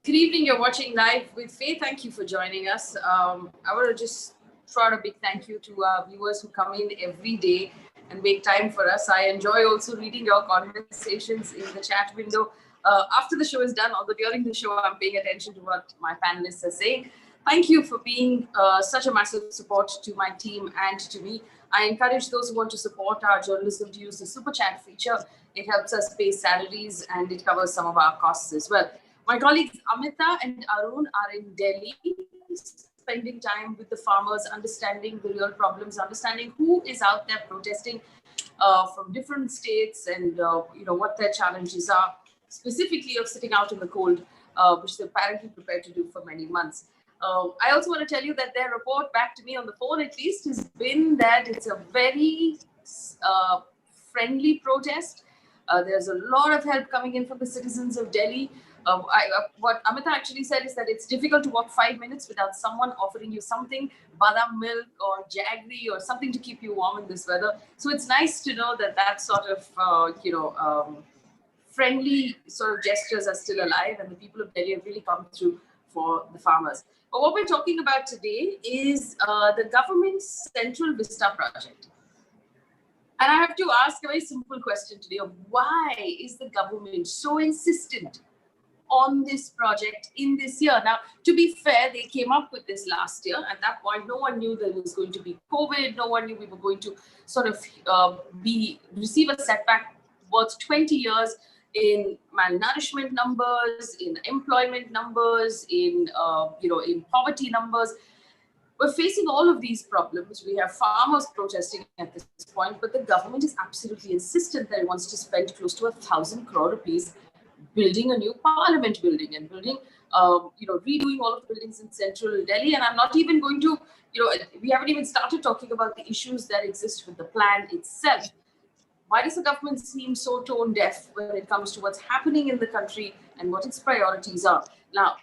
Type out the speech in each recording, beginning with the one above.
Good evening. You're watching Live with Faye. Thank you for joining us. I want to just throw out a big thank you to our viewers who come in every day and make time for us. I enjoy also reading your conversations in the chat window after the show is done, although during the show I'm paying attention to what my panelists are saying. Thank you for being such a massive support to my team and to me. I encourage those who want to support our journalism to use the super chat feature. It helps us pay salaries and it covers some of our costs as well. My colleagues Amita and Arun are in Delhi, spending time with the farmers, understanding the real problems, understanding who is out there protesting from different states and what their challenges are, specifically of sitting out in the cold, which they're apparently prepared to do for many months. I also want to tell you that their report back to me on the phone, at least, has been that it's a very friendly protest. There's a lot of help coming in from the citizens of Delhi. What Amita actually said is that it's difficult to walk 5 minutes without someone offering you something, badam milk or jaggery or something to keep you warm in this weather. So it's nice to know that that sort of, friendly sort of gestures are still alive and the people of Delhi have really come through for the farmers. But what we're talking about today is the government's Central Vista project. And I have to ask a very simple question today of why is the government so insistent on this project in this year? Now, to be fair, they came up with this last year. At that point, no one knew there was going to be COVID. No one knew we were going to sort of receive a setback worth 20 years in malnourishment numbers, in employment numbers, in poverty numbers. We're facing all of these problems. We have farmers protesting at this point, but the government is absolutely insistent that it wants to spend close to 1,000 crore rupees building a new parliament building and building, redoing all of the buildings in central Delhi. And I'm not even going to, we haven't even started talking about the issues that exist with the plan itself. Why does the government seem so tone deaf when it comes to what's happening in the country and what its priorities are? Now,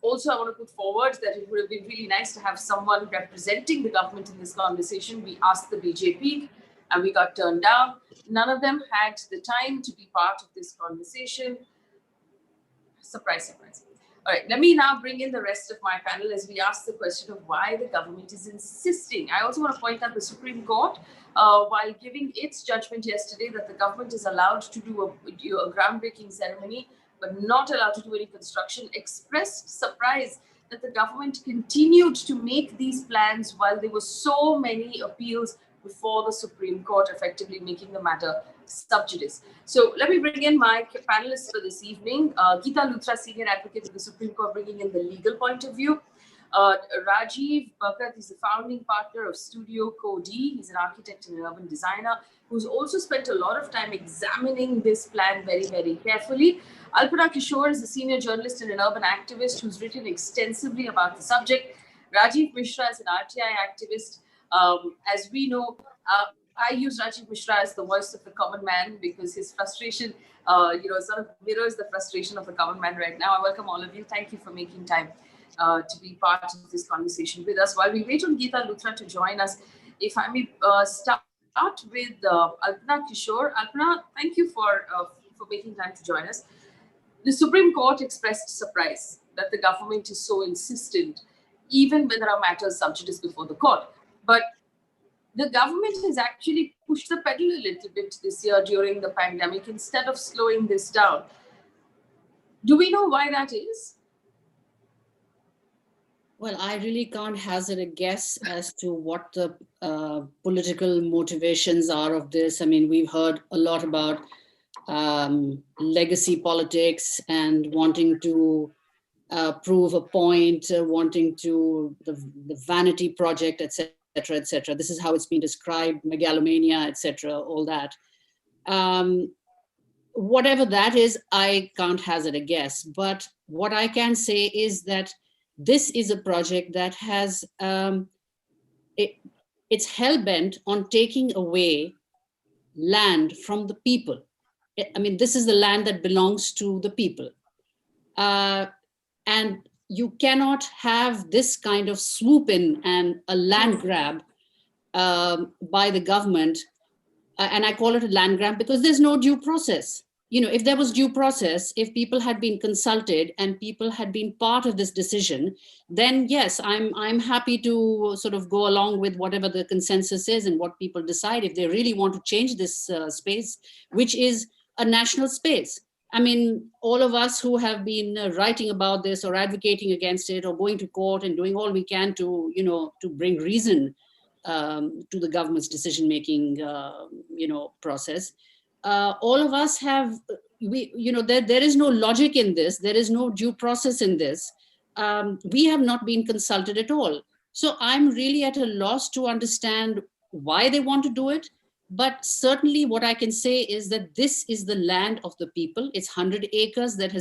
also, I want to put forward that it would have been really nice to have someone representing the government in this conversation. We asked the BJP and we got turned down. None of them had the time to be part of this conversation. Surprise, surprise. All right, let me now bring in the rest of my panel as we ask the question of why the government is insisting. I also want to point out the Supreme Court, while giving its judgment yesterday that the government is allowed to do a groundbreaking ceremony, but not allowed to do any construction, expressed surprise that the government continued to make these plans while there were so many appeals before the Supreme Court, effectively making the matter sub judice. So let me bring in my panelists for this evening. Geeta, Luthra, senior advocate of the Supreme Court, bringing in the legal point of view. Rajiv, Bhakat, he's the founding partner of Studio Co. D. He's an architect and an urban designer who's also spent a lot of time examining this plan very, very carefully. Alpana, Kishore is a senior journalist and an urban activist who's written extensively about the subject. Rajiv Mishra is an RTI activist. As we know, I use Rajiv Mishra as the voice of the common man because his frustration, sort of mirrors the frustration of the common man right now. I welcome all of you. Thank you for making time to be part of this conversation with us. While we wait on Geeta Luthra to join us, if I may start with Alpana Kishore. Alpana, thank you for making time to join us. The Supreme Court expressed surprise that the government is so insistent, even when there are matters sub judice before the court. But the government has actually pushed the pedal a little bit this year during the pandemic instead of slowing this down. Do we know why that is? Well, I really can't hazard a guess as to what the political motivations are of this. I mean, we've heard a lot about legacy politics and wanting to prove a point, wanting to the vanity project, etc., etc. This is how it's been described, megalomania, etc., all that. Whatever that is, I can't hazard a guess. But what I can say is that this is a project that has, it's hell-bent on taking away land from the people. I mean, this is the land that belongs to the people. And you cannot have this kind of swoop in and a land grab by the government. And I call it a land grab because there's no due process. if there was due process, if people had been consulted and people had been part of this decision, then yes, I'm happy to sort of go along with whatever the consensus is and what people decide if they really want to change this space, which is a national space. I mean, all of us who have been writing about this or advocating against it or going to court and doing all we can to, to bring reason to the government's decision-making, process. All of us have, there is no logic in this. There is no due process in this. We have not been consulted at all. So I'm really at a loss to understand why they want to do it. But certainly what I can say is that this is the land of the people. It's 100 acres that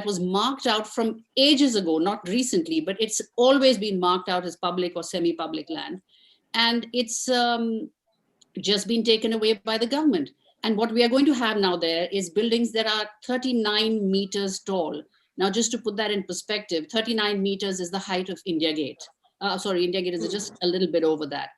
was marked out from ages ago, not recently, but it's always been marked out as public or semi-public land. And it's just been taken away by the government. And what we are going to have now there is buildings that are 39 meters tall. Now, just to put that in perspective, 39 meters is the height of India Gate. India Gate is just a little bit over that.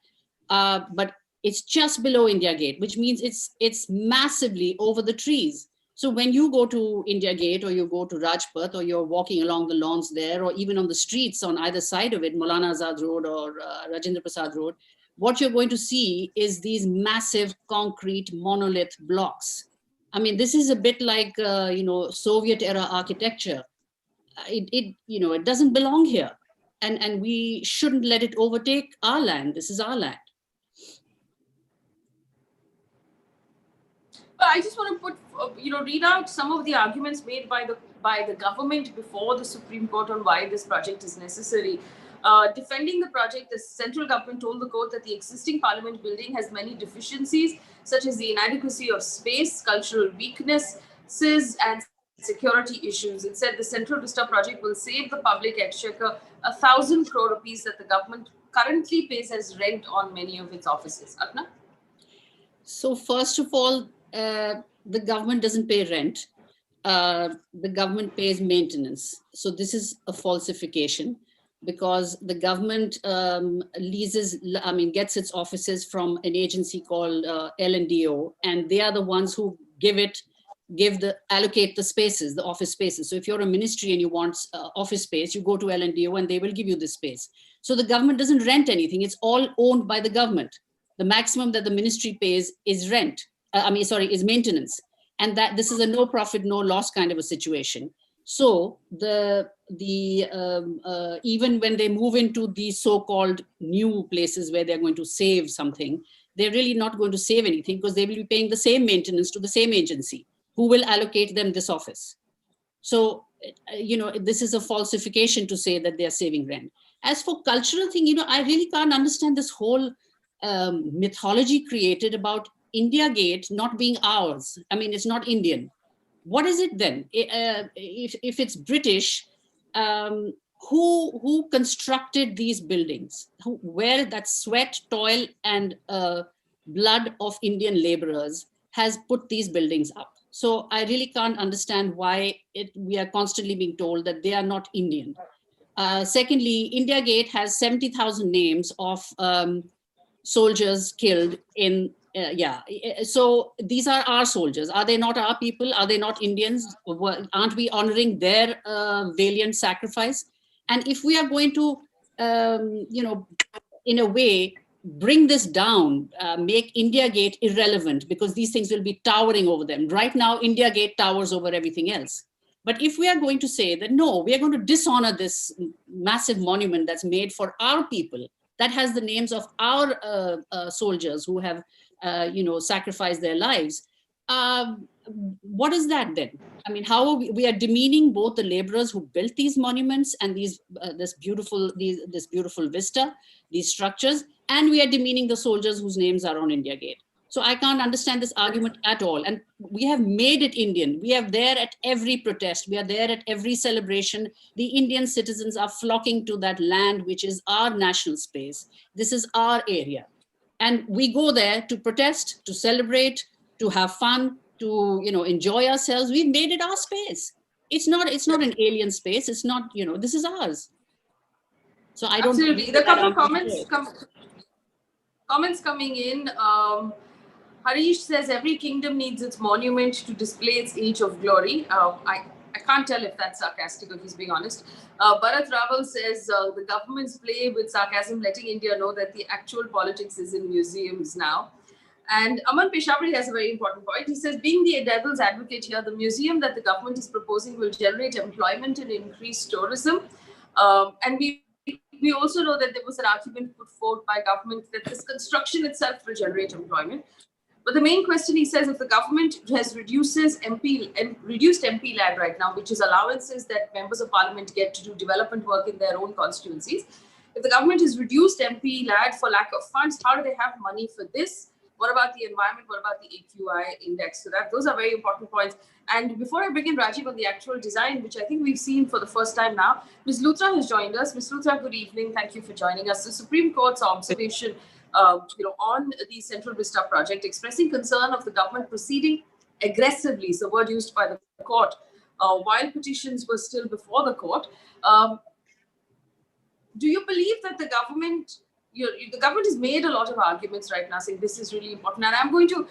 But it's just below India Gate, which means it's massively over the trees. So when you go to India Gate or you go to Rajpath or you're walking along the lawns there, or even on the streets on either side of it, Maulana Azad Road or Rajendra Prasad Road, what you're going to see is these massive concrete monolith blocks. I mean, this is a bit like, Soviet era architecture. It doesn't belong here. And we shouldn't let it overtake our land. This is our land. But I just want to put, read out some of the arguments made by the government before the Supreme Court on why this project is necessary. Defending the project, the central government told the court that the existing parliament building has many deficiencies, such as the inadequacy of space, cultural weaknesses, and security issues. It said the Central Vista project will save the public exchequer 1,000 crore rupees that the government currently pays as rent on many of its offices. Apna? So first of all, the government doesn't pay rent. The government pays maintenance. So this is a falsification, because the government gets its offices from an agency called L&DO, and they are the ones who allocate the spaces, the office spaces. So if you're a ministry and you want office space, you go to L&DO and they will give you the space. So the government doesn't rent anything. It's all owned by the government. The maximum that the ministry pays is is maintenance. And that this is a no profit, no loss kind of a situation. So even when they move into these so-called new places where they're going to save something, they're really not going to save anything, because they will be paying the same maintenance to the same agency who will allocate them this office. So, this is a falsification to say that they're saving rent. As for cultural thing, I really can't understand this whole mythology created about India Gate not being ours. I mean, it's not Indian. What is it then? If it's British, who constructed these buildings? Where that sweat, toil, and blood of Indian laborers has put these buildings up? So I really can't understand why we are constantly being told that they are not Indian. Secondly, India Gate has 70,000 names of soldiers killed in. So these are our soldiers. Are they not our people? Are they not Indians? Aren't we honoring their valiant sacrifice? And if we are going to, in a way, bring this down, make India Gate irrelevant, because these things will be towering over them. Right now, India Gate towers over everything else. But if we are going to say that, no, we are going to dishonor this massive monument that's made for our people, that has the names of our soldiers who have sacrifice their lives. What is that then? I mean, how are we are demeaning both the laborers who built these monuments and this beautiful vista, these structures, and we are demeaning the soldiers whose names are on India Gate. So I can't understand this argument at all. And we have made it Indian. We are there at every protest. We are there at every celebration. The Indian citizens are flocking to that land, which is our national space. This is our area. And we go there to protest, to celebrate, to have fun, to enjoy ourselves. We've made it our space. It's not an alien space. It's not, this is ours. So I don't. Absolutely. There are a couple of comments coming in. Harish says every kingdom needs its monument to display its age of glory. I can't tell if that's sarcastic or he's being honest. Bharat Raval says the government's play with sarcasm, letting India know that the actual politics is in museums now. And Aman Peshawari has a very important point. He says, being the devil's advocate here, the museum that the government is proposing will generate employment and increase tourism. And we also know that there was an argument put forth by government that this construction itself will generate employment. But the main question, he says, if the government has reduced MP land right now, which is allowances that members of parliament get to do development work in their own constituencies, if the government has reduced MP land for lack of funds, how do they have money for this? What about the environment? What about the AQI index? So those are very important points. And before I begin, Rajiv, on the actual design, which I think we've seen for the first time now, Ms. Luthra has joined us. Ms. Luthra, good evening. Thank you for joining us. The Supreme Court's observation on the Central Vista project, expressing concern of the government proceeding aggressively, is the word used by the court, while petitions were still before the court. Do you believe that the government has made a lot of arguments right now saying this is really important? And I'm going to,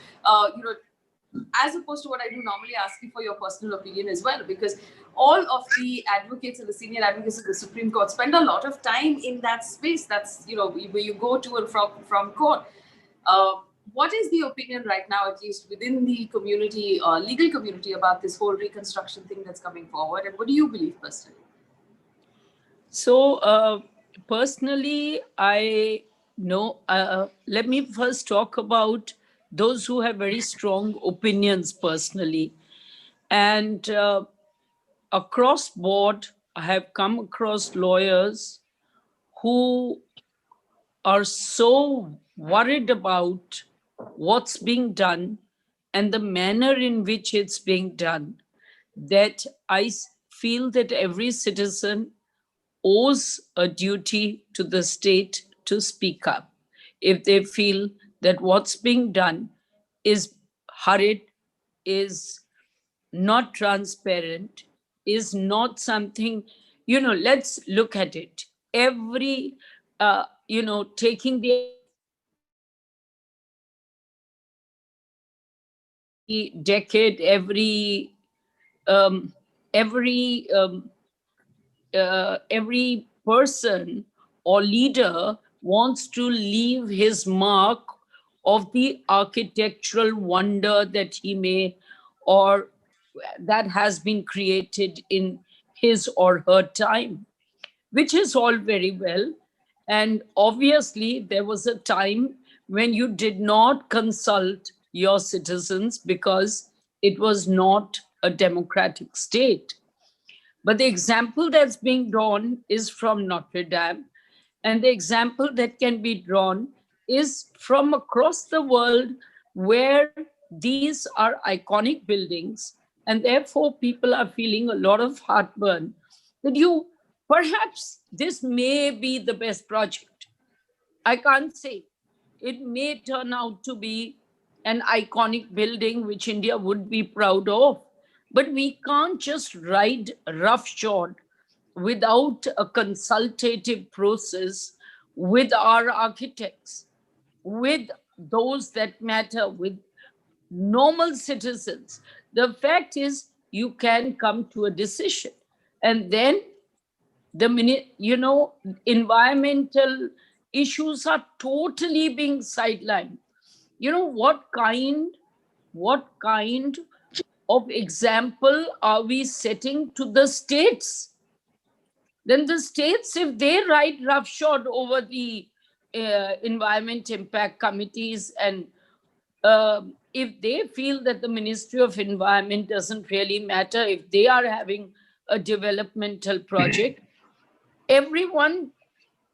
as opposed to what I do normally, ask you for your personal opinion as well, because all of the advocates and the senior advocates of the Supreme Court spend a lot of time in that space. That's, where you go to and from court. What is the opinion right now, at least within the community, legal community, about this whole reconstruction thing that's coming forward? And what do you believe personally? So, personally, I know, let me first talk about those who have very strong opinions personally. And across board, I have come across lawyers who are so worried about what's being done and the manner in which it's being done that I feel that every citizen owes a duty to the state to speak up if they feel that what's being done is hurried, is not transparent, is not something, let's look at it. Every, taking the decade, every person or leader wants to leave his mark of the architectural wonder that he may, or that has been created in his or her time, which is all very well. And obviously, there was a time when you did not consult your citizens because it was not a democratic state. But the example that's being drawn is from Notre Dame. And the example that can be drawn is from across the world where these are iconic buildings. And therefore, people are feeling a lot of heartburn that perhaps this may be the best project. I can't say. It may turn out to be an iconic building which India would be proud of. But we can't just ride roughshod without a consultative process with our architects, with those that matter, with normal citizens. The fact is, you can come to a decision. And then environmental issues are totally being sidelined. What kind of example are we setting to the states? Then the states, if they ride roughshod over the environment impact committees, and if they feel that the Ministry of Environment doesn't really matter, if they are having a developmental project, everyone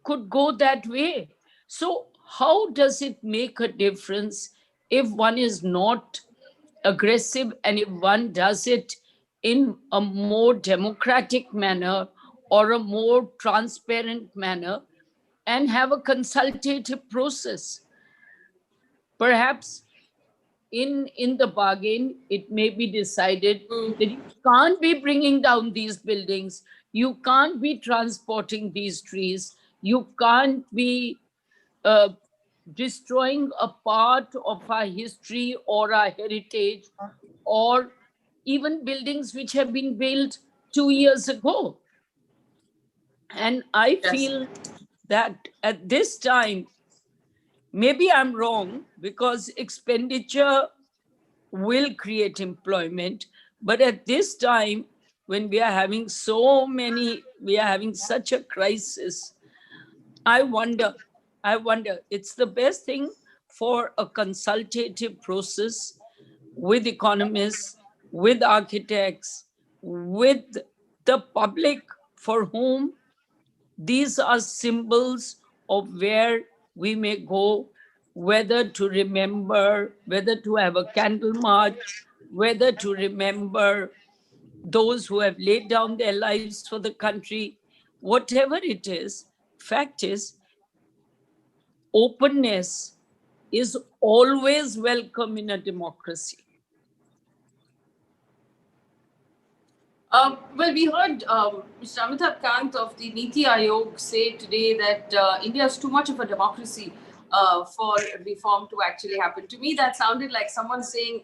could go that way. So how does it make a difference if one is not aggressive and if one does it in a more democratic manner or a more transparent manner and have a consultative process? Perhaps in the bargain, it may be decided that you can't be bringing down these buildings, you can't be transporting these trees, you can't be destroying a part of our history or our heritage, or even buildings which have been built 2 years ago. And I Yes. feel that at this time, maybe I'm wrong, because expenditure will create employment. But at this time, when we are having such a crisis, I wonder, it's the best thing for a consultative process with economists, with architects, with the public, for whom these are symbols of where we may go, whether to remember, whether to have a candle march, whether to remember those who have laid down their lives for the country. Whatever it is, fact is, openness is always welcome in a democracy. Well, we heard Mr. Amitabh Kant of the Niti Aayog say today that India is too much of a democracy for reform to actually happen. To me, that sounded like someone saying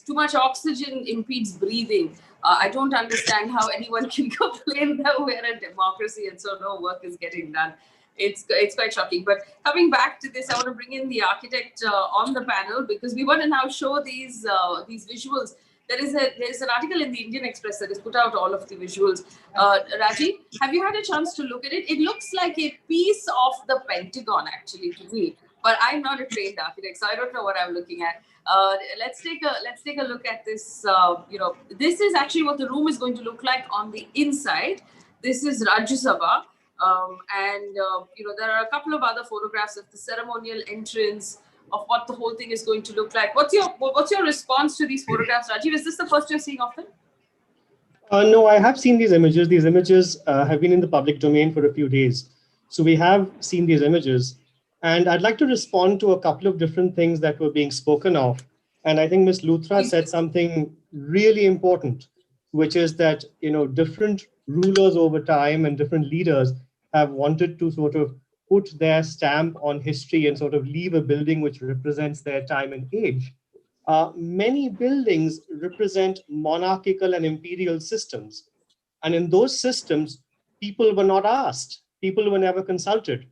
too much oxygen impedes breathing. I don't understand how anyone can complain that we're a democracy and so no work is getting done. It's quite shocking. But coming back to this, I want to bring in the architect on the panel, because we want to now show these visuals. There's an article in the Indian Express that has put out all of the visuals. Rajiv, have you had a chance to look at it? It looks like a piece of the Pentagon, actually, to me. But I'm not a trained architect, so I don't know what I'm looking at. Let's take a look at this. This is actually what the room is going to look like on the inside. This is Rajya Sabha, and there are a couple of other photographs of the ceremonial entrance, of what the whole thing is going to look like. What's your response to these photographs, Rajiv? Is this the first you're seeing of them? No, I have seen these images. These images have been in the public domain for a few days. So we have seen these images. And I'd like to respond to a couple of different things that were being spoken of. And I think Ms. Luthra said something really important, which is that different rulers over time and different leaders have wanted to sort of put their stamp on history and sort of leave a building which represents their time and age. Many buildings represent monarchical and imperial systems. And in those systems, people were not asked, people were never consulted.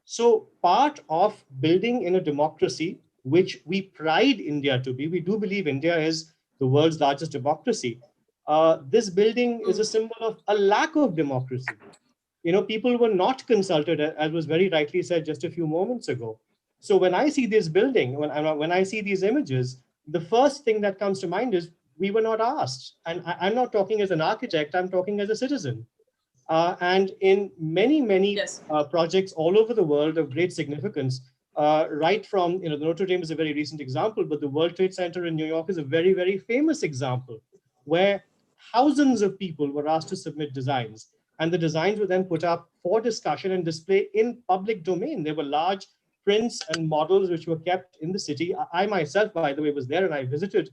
So part of building in a democracy, which we pride India to be, we do believe India is the world's largest democracy. This building is a symbol of a lack of democracy. People were not consulted, as was very rightly said just a few moments ago. So when I see this building, when I see these images, the first thing that comes to mind is we were not asked. And I'm not talking as an architect, I'm talking as a citizen. And in many Yes. projects all over the world of great significance, right from, the Notre Dame is a very recent example, but the World Trade Center in New York is a very, very famous example, where thousands of people were asked to submit designs. And the designs were then put up for discussion and display in public domain. There were large prints and models which were kept in the city. I myself, by the way, was there and I visited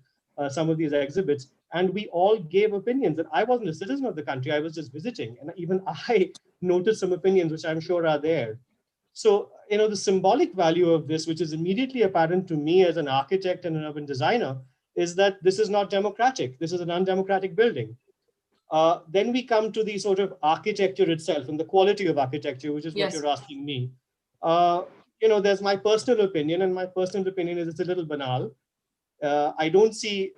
some of these exhibits, and we all gave opinions. And I wasn't a citizen of the country, I was just visiting. And even I noticed some opinions which I'm sure are there. So, the symbolic value of this, which is immediately apparent to me as an architect and an urban designer, is that this is not democratic. This is an undemocratic building. Then we come to the sort of architecture itself and the quality of architecture, which is Yes. what you're asking me. There's my personal opinion, and my personal opinion is it's a little banal. I don't see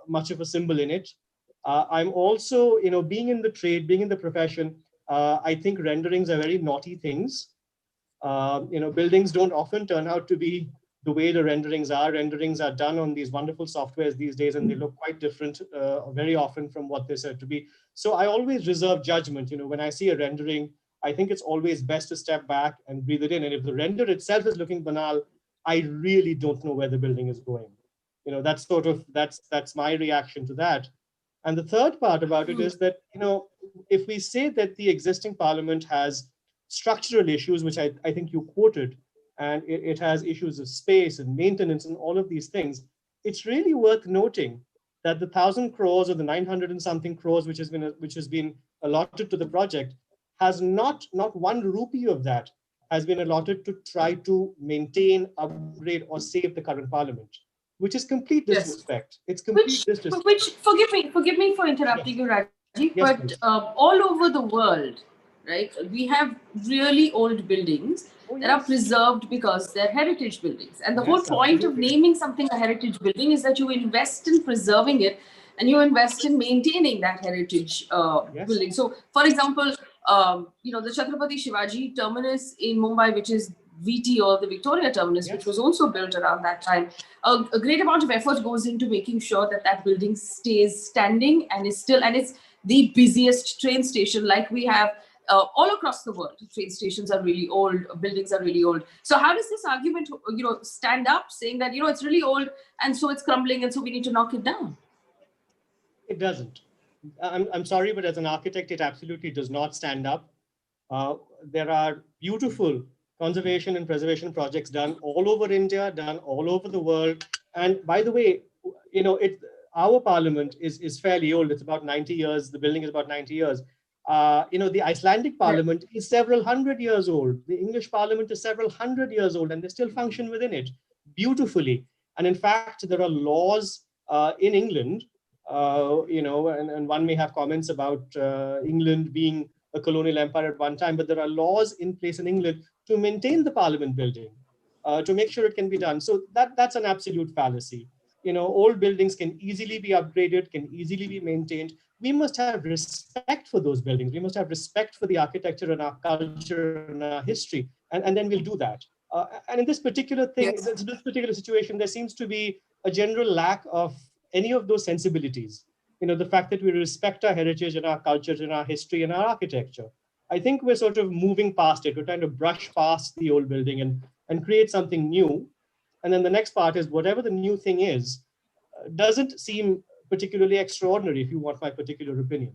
much of a symbol in it. I'm also, being in the trade, being in the profession, I think renderings are very naughty things. Buildings don't often turn out to be the way the renderings are. Renderings are done on these wonderful softwares these days, and they look quite different very often from what they're said to be. So I always reserve judgment. When I see a rendering, I think it's always best to step back and breathe it in. And if the render itself is looking banal, I really don't know where the building is going. That's my reaction to that. And the third part about it is that, if we say that the existing parliament has structural issues, which I think you quoted, and it has issues of space and maintenance and all of these things, it's really worth noting that the 1,000 crores or the 900 and something crores, which has been allotted to the project, has not one rupee of that has been allotted to try to maintain, upgrade, or save the current parliament, which is complete disrespect. It's complete disrespect. Which forgive me for interrupting you, Rajiv, Yes, but all over the world, right, we have really old buildings that are preserved because they're heritage buildings. And the whole point of naming something a heritage building is that you invest in preserving it and you invest in maintaining that heritage building. So, for example, the Chhatrapati Shivaji terminus in Mumbai, which is VT, or the Victoria terminus, which was also built around that time, a great amount of effort goes into making sure that that building stays standing and is still, and it's the busiest train station like we have all across the world. Train stations are really old, buildings are really old. So how does this argument, stand up saying that, it's really old and so it's crumbling and so we need to knock it down? It doesn't. I'm sorry, but as an architect, it absolutely does not stand up. There are beautiful conservation and preservation projects done all over India, done all over the world. And by the way, our parliament is fairly old. It's about 90 years. The building is about 90 years. The Icelandic parliament is several hundred years old. The English parliament is several hundred years old, and they still function within it beautifully. And in fact, there are laws in England, and one may have comments about England being a colonial empire at one time, but there are laws in place in England to maintain the parliament building, to make sure it can be done. So that's an absolute fallacy. Old buildings can easily be upgraded, can easily be maintained. We must have respect for those buildings. We must have respect for the architecture and our culture and our history, and then we'll do that. And in this particular thing, this particular situation, there seems to be a general lack of any of those sensibilities. The fact that we respect our heritage and our cultures and our history and our architecture. I think we're sort of moving past it. We're trying to brush past the old building and create something new. And then the next part is whatever the new thing is, doesn't seem particularly extraordinary, if you want my particular opinion.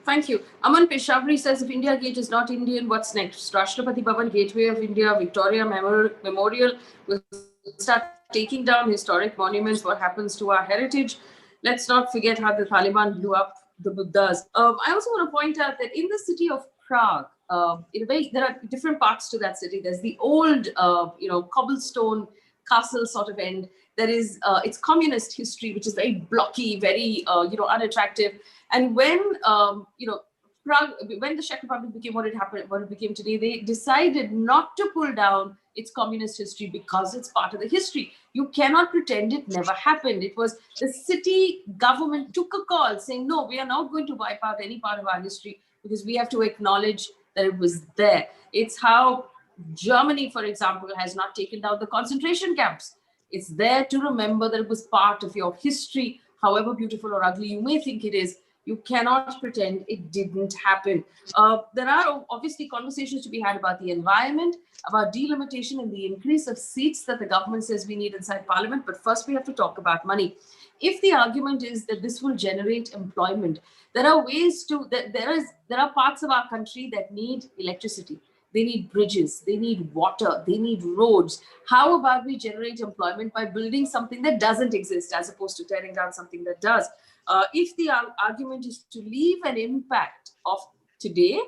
Thank you. Aman Peshavri says, if India Gate is not Indian, what's next? Rashtrapati Bhavan, Gateway of India, Victoria Memorial will start taking down historic monuments. What happens to our heritage? Let's not forget how the Taliban blew up the Buddhas. I also want to point out that in the city of Prague, there are different parts to that city. There's the old, cobblestone castle sort of end. There is its communist history, which is very blocky, very unattractive. And when Prague, when the Czech Republic became what it became today, they decided not to pull down its communist history because it's part of the history. You cannot pretend it never happened. It was the city government took a call saying, no, we are not going to wipe out any part of our history because we have to acknowledge that it was there. It's how Germany, for example, has not taken down the concentration camps. It's there to remember that it was part of your history, however beautiful or ugly you may think it is. You cannot pretend it didn't happen. There are obviously conversations to be had about the environment, about delimitation and the increase of seats that the government says we need inside parliament. But first we have to talk about money. If the argument is that this will generate employment, there are ways to, there are parts of our country that need electricity. They need bridges, they need water, they need roads. How about we generate employment by building something that doesn't exist as opposed to tearing down something that does? If the argument is to leave an impact of today,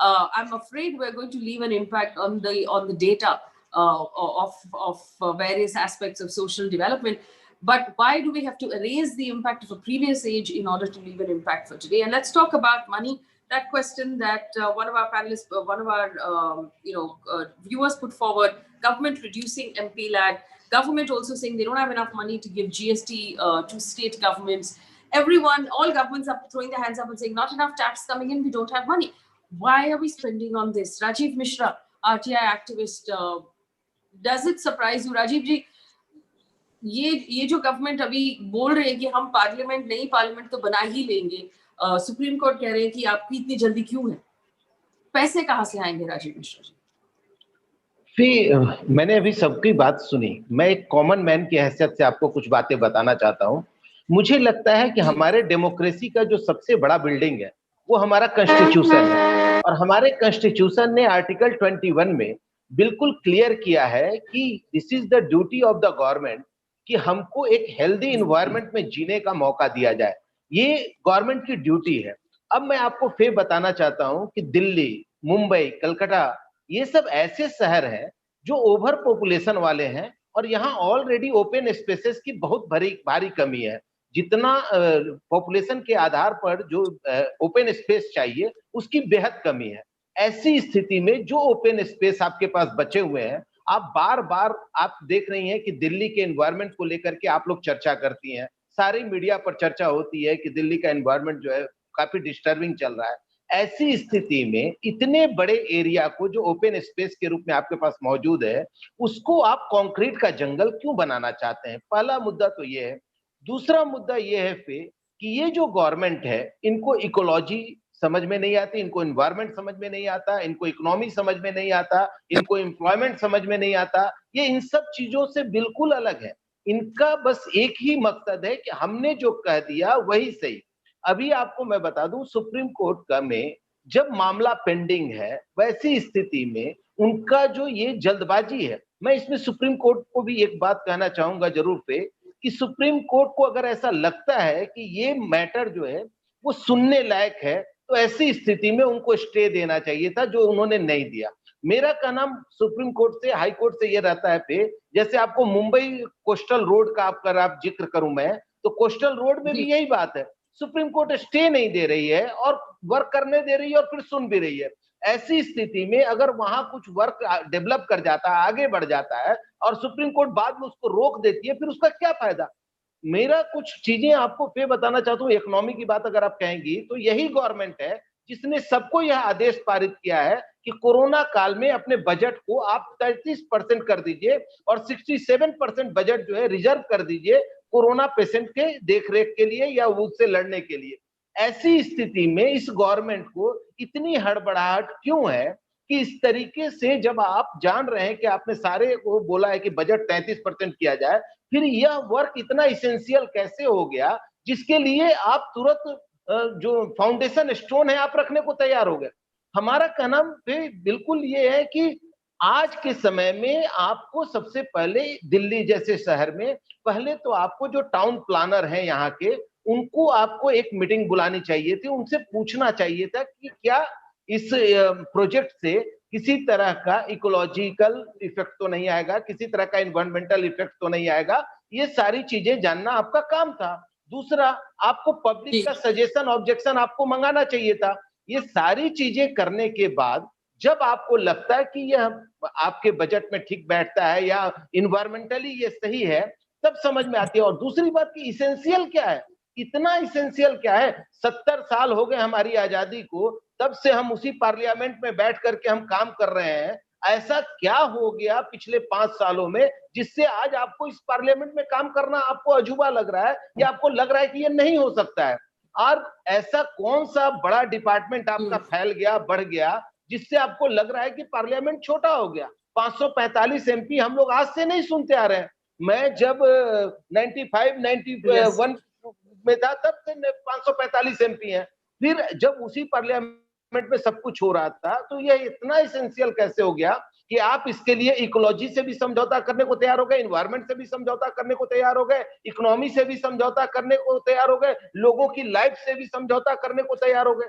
I'm afraid we're going to leave an impact on the data of various aspects of social development. But why do we have to erase the impact of a previous age in order to leave an impact for today? And let's talk about money. That question that one of our panelists, one of our viewers put forward, government reducing MP lag, government also saying they don't have enough money to give GST to state governments. All governments are throwing their hands up and saying not enough tax coming in, we don't have money. Why are we spending on this? Rajiv Mishra, RTI activist, does it surprise you? Rajiv ji, ये जो government अभी बोल रहे हैं कि हम parliament नई parliament तो बना ही लेंगे, सुप्रीम कोर्ट कह रहे हैं कि आपकी इतनी जल्दी क्यों है, पैसे कहाँ से आएंगे? राजीव मिश्रा जी, मैंने अभी सबकी बात सुनी, मैं एक कॉमन मैन की हैसियत से आपको कुछ बातें बताना चाहता हूं। मुझे लगता है कि हमारे डेमोक्रेसी का जो सबसे बड़ा बिल्डिंग है वो हमारा कॉन्स्टिट्यूशन है, और हमारे कॉन्स्टिट्यूशन ने आर्टिकल 21 में बिल्कुल क्लियर किया है कि this is the duty of the government कि हमको एक हेल्दी एनवायरनमेंट में जीने का मौका दिया जाए। ये गवर्नमेंट की ड्यूटी है। अब मैं आपको फिर बताना चाहता हूं कि दिल्ली, मुंबई, कलकत्ता, ये सब ऐसे शहर हैं जो ओवर पॉपुलेशन वाले हैं और यहाँ ऑलरेडी ओपन स्पेसेस की बहुत भारी कमी है। जितना पॉपुलेशन के आधार पर जो ओपन स्पेस चाहिए उसकी बेहद कमी है। ऐसी स्थिति में जो ओपन स्पेस आपके पास बचे हुए हैं, आप बार बार आप देख रही हैं कि दिल्ली के एनवायरनमेंट को लेकर के आप लोग चर्चा करती हैं, सारी मीडिया पर चर्चा होती है कि दिल्ली का एनवायरनमेंट जो है काफी डिस्टर्बिंग चल रहा है। ऐसी स्थिति में इतने बड़े एरिया को जो ओपन स्पेस के रूप में आपके पास मौजूद है, उसको आप कंक्रीट का जंगल क्यों बनाना चाहते हैं? पहला मुद्दा तो ये है। दूसरा मुद्दा ये है फिर कि ये जो गवर्नमेंट है, इनको इकोलॉजी समझ में नहीं आती, इनको एनवायरनमेंट समझ में नहीं आता, इनको इकोनॉमी समझ में नहीं आता, इनको एम्प्लॉयमेंट समझ में नहीं आता। ये इन सब चीजों से बिल्कुल अलग है। इनका बस एक ही मकसद है कि हमने जो कह दिया वही सही। अभी आपको मैं बता दूं, सुप्रीम कोर्ट का में जब मामला पेंडिंग है, वैसी स्थिति में उनका जो ये जल्दबाजी है, मैं इसमें सुप्रीम कोर्ट को भी एक बात कहना चाहूंगा जरूर पे, कि सुप्रीम कोर्ट को अगर ऐसा लगता है कि ये मैटर जो है वो सुनने लायक है, तो ऐसी स्थिति में उनको स्टे देना चाहिए था, जो उन्होंने नहीं दिया। मेरा कहना सुप्रीम कोर्ट से, हाई कोर्ट से ये रहता है पे, जैसे आपको मुंबई कोस्टल रोड का अगर आप जिक्र करूं मैं, तो कोस्टल रोड में भी यही बात है। सुप्रीम कोर्ट स्टे नहीं दे रही है और वर्क करने दे रही है और फिर सुन भी रही है। ऐसी स्थिति में अगर वहां कुछ वर्क डेवलप कर जाता है, आगे बढ़ जाता है और सुप्रीम कोर्ट बाद में उसको रोक देती है, फिर उसका क्या फायदा? मेरा कुछ चीजें आपको फिर बताना चाहता हूँ। इकोनॉमी की बात अगर आप कहेंगी तो यही गवर्नमेंट है जिसने सबको यह आदेश पारित किया है कि कोरोना काल में अपने बजट को आप 33% कर दीजिए और 67% बजट जो है रिजर्व कर दीजिए कोरोना पेशेंट के देखरेख के लिए या उससे लड़ने के लिए। ऐसी स्थिति में इस गवर्नमेंट को इतनी हड़बड़ाहट क्यों है कि इस तरीके से, जब आप जान रहे हैं कि आपने सारे को बोला है कि बजट 33% किया जाए, फिर यह वर्क इतना इसेंशियल कैसे हो गया जिसके लिए आप तुरंत जो फाउंडेशन स्टोन है आप रखने को तैयार हो गए? हमारा कहना बिल्कुल ये है कि आज के समय में आपको सबसे पहले दिल्ली जैसे शहर में पहले तो आपको जो टाउन प्लानर हैं यहाँ के, उनको आपको एक मीटिंग बुलानी चाहिए थी, उनसे पूछना चाहिए था कि क्या इस प्रोजेक्ट से किसी तरह का इकोलॉजिकल इफेक्ट तो नहीं आएगा, किसी तरह का एनवायरमेंटल इफेक्ट तो नहीं आएगा। ये सारी चीजें जानना आपका काम था। दूसरा, आपको पब्लिक का सजेशन, ऑब्जेक्शन आपको मंगाना चाहिए था। ये सारी चीजें करने के बाद जब आपको लगता है कि यह आपके बजट में ठीक बैठता है या इन्वायरमेंटली ये सही है, तब समझ में आती है। और दूसरी बात कि इसेंशियल क्या है, इतना इसेंशियल क्या है? 70 साल हो गए हमारी आजादी को, तब से हम उसी पार्लियामेंट में बैठ करके हम काम कर रहे हैं। ऐसा क्या हो गया पिछले 5 सालों में जिससे आज आपको इस पार्लियामेंट में काम करना आपको अजूबा लग रहा है या आपको लग रहा है कि ये नहीं हो सकता है? और ऐसा कौन सा बड़ा डिपार्टमेंट आपका फैल गया, बढ़ गया, जिससे आपको लग रहा है कि पार्लियामेंट छोटा हो गया? 545 एमपी हम लोग आज से नहीं सुनते आ रहे हैं। मैं जब 95, 91 में था तब से 545 एमपी हैं। फिर जब उसी पार्लियामेंट में सब कुछ हो रहा था, तो यह इतना इसेंशियल कैसे हो गया कि आप इसके लिए इकोलॉजी से भी समझौता करने को तैयार हो गए, एनवायरनमेंट से भी समझौता करने को तैयार हो गए, इकोनॉमी से भी समझौता करने को तैयार हो गए, लोगों की लाइफ से भी समझौता करने को तैयार हो गए।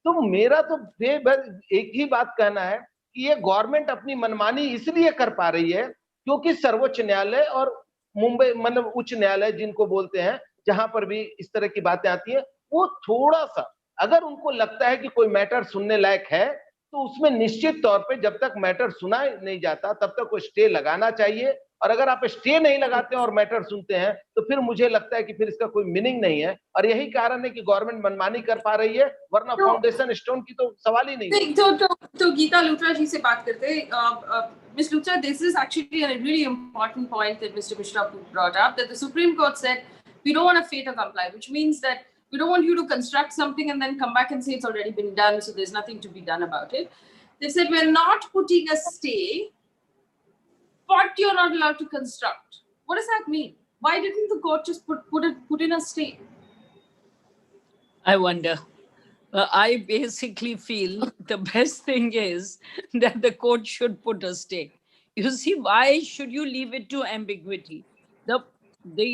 तो मेरा तो एक ही बात कहना है कि ये गवर्नमेंट अपनी मनमानी इसलिए कर पा रही है क्योंकि सर्वोच्च न्यायालय और मुंबई मतलब उच्च न्यायालय जिनको बोलते हैं, जहां पर भी इस तरह की बातें आती हैं, वो थोड़ा सा अगर उनको लगता है कि कोई मैटर सुनने लायक है, तो उसमें निश्चित तौर पे जब तक मैटर सुना नहीं जाता तब तक वो स्टे लगाना चाहिए। और अगर आप स्टे नहीं लगाते हैं और मैटर सुनते हैं, तो फिर मुझे लगता है कि फिर इसका कोई मीनिंग नहीं है। और यही कारण है कि गवर्नमेंट मनमानी कर पा रही है, वरना फाउंडेशन स्टोन की तो सवाल ही नहीं। तो गीता लूथरा जी से बात करते हैं। Ms. Luthra, this is actually a really important point that Mr. Mishra brought up, that the Supreme Court said we don't want a fait accompli, which means that we don't want you to construct something and then come back and say it's already been done, so there's nothing to be done about it. They said we're not putting a stay, but you're not allowed to construct. What does that mean? Why didn't the court just put in a stay? I wonder. I basically feel the best thing is that the court should put a stay. You see, why should you leave it to ambiguity? The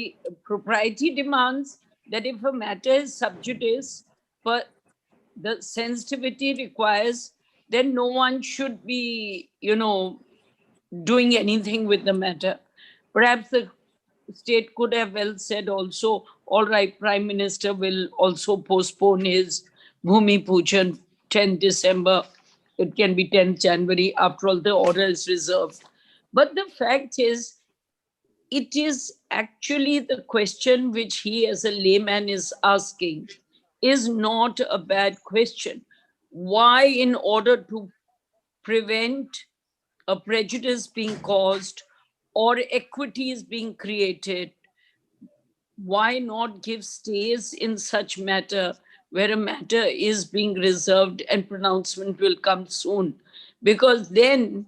propriety demands that if a matter is sub judice, but the sensitivity requires, then no one should be, doing anything with the matter. Perhaps the state could have well said also, all right, Prime Minister will also postpone his Bhumi Pujan 10 December. It can be 10th January. After all, the order is reserved. But the fact is, it is actually the question which he as a layman is asking is not a bad question. Why, in order to prevent a prejudice being caused or equity is being created, why not give stays in such matter where a matter is being reserved and pronouncement will come soon? Because then,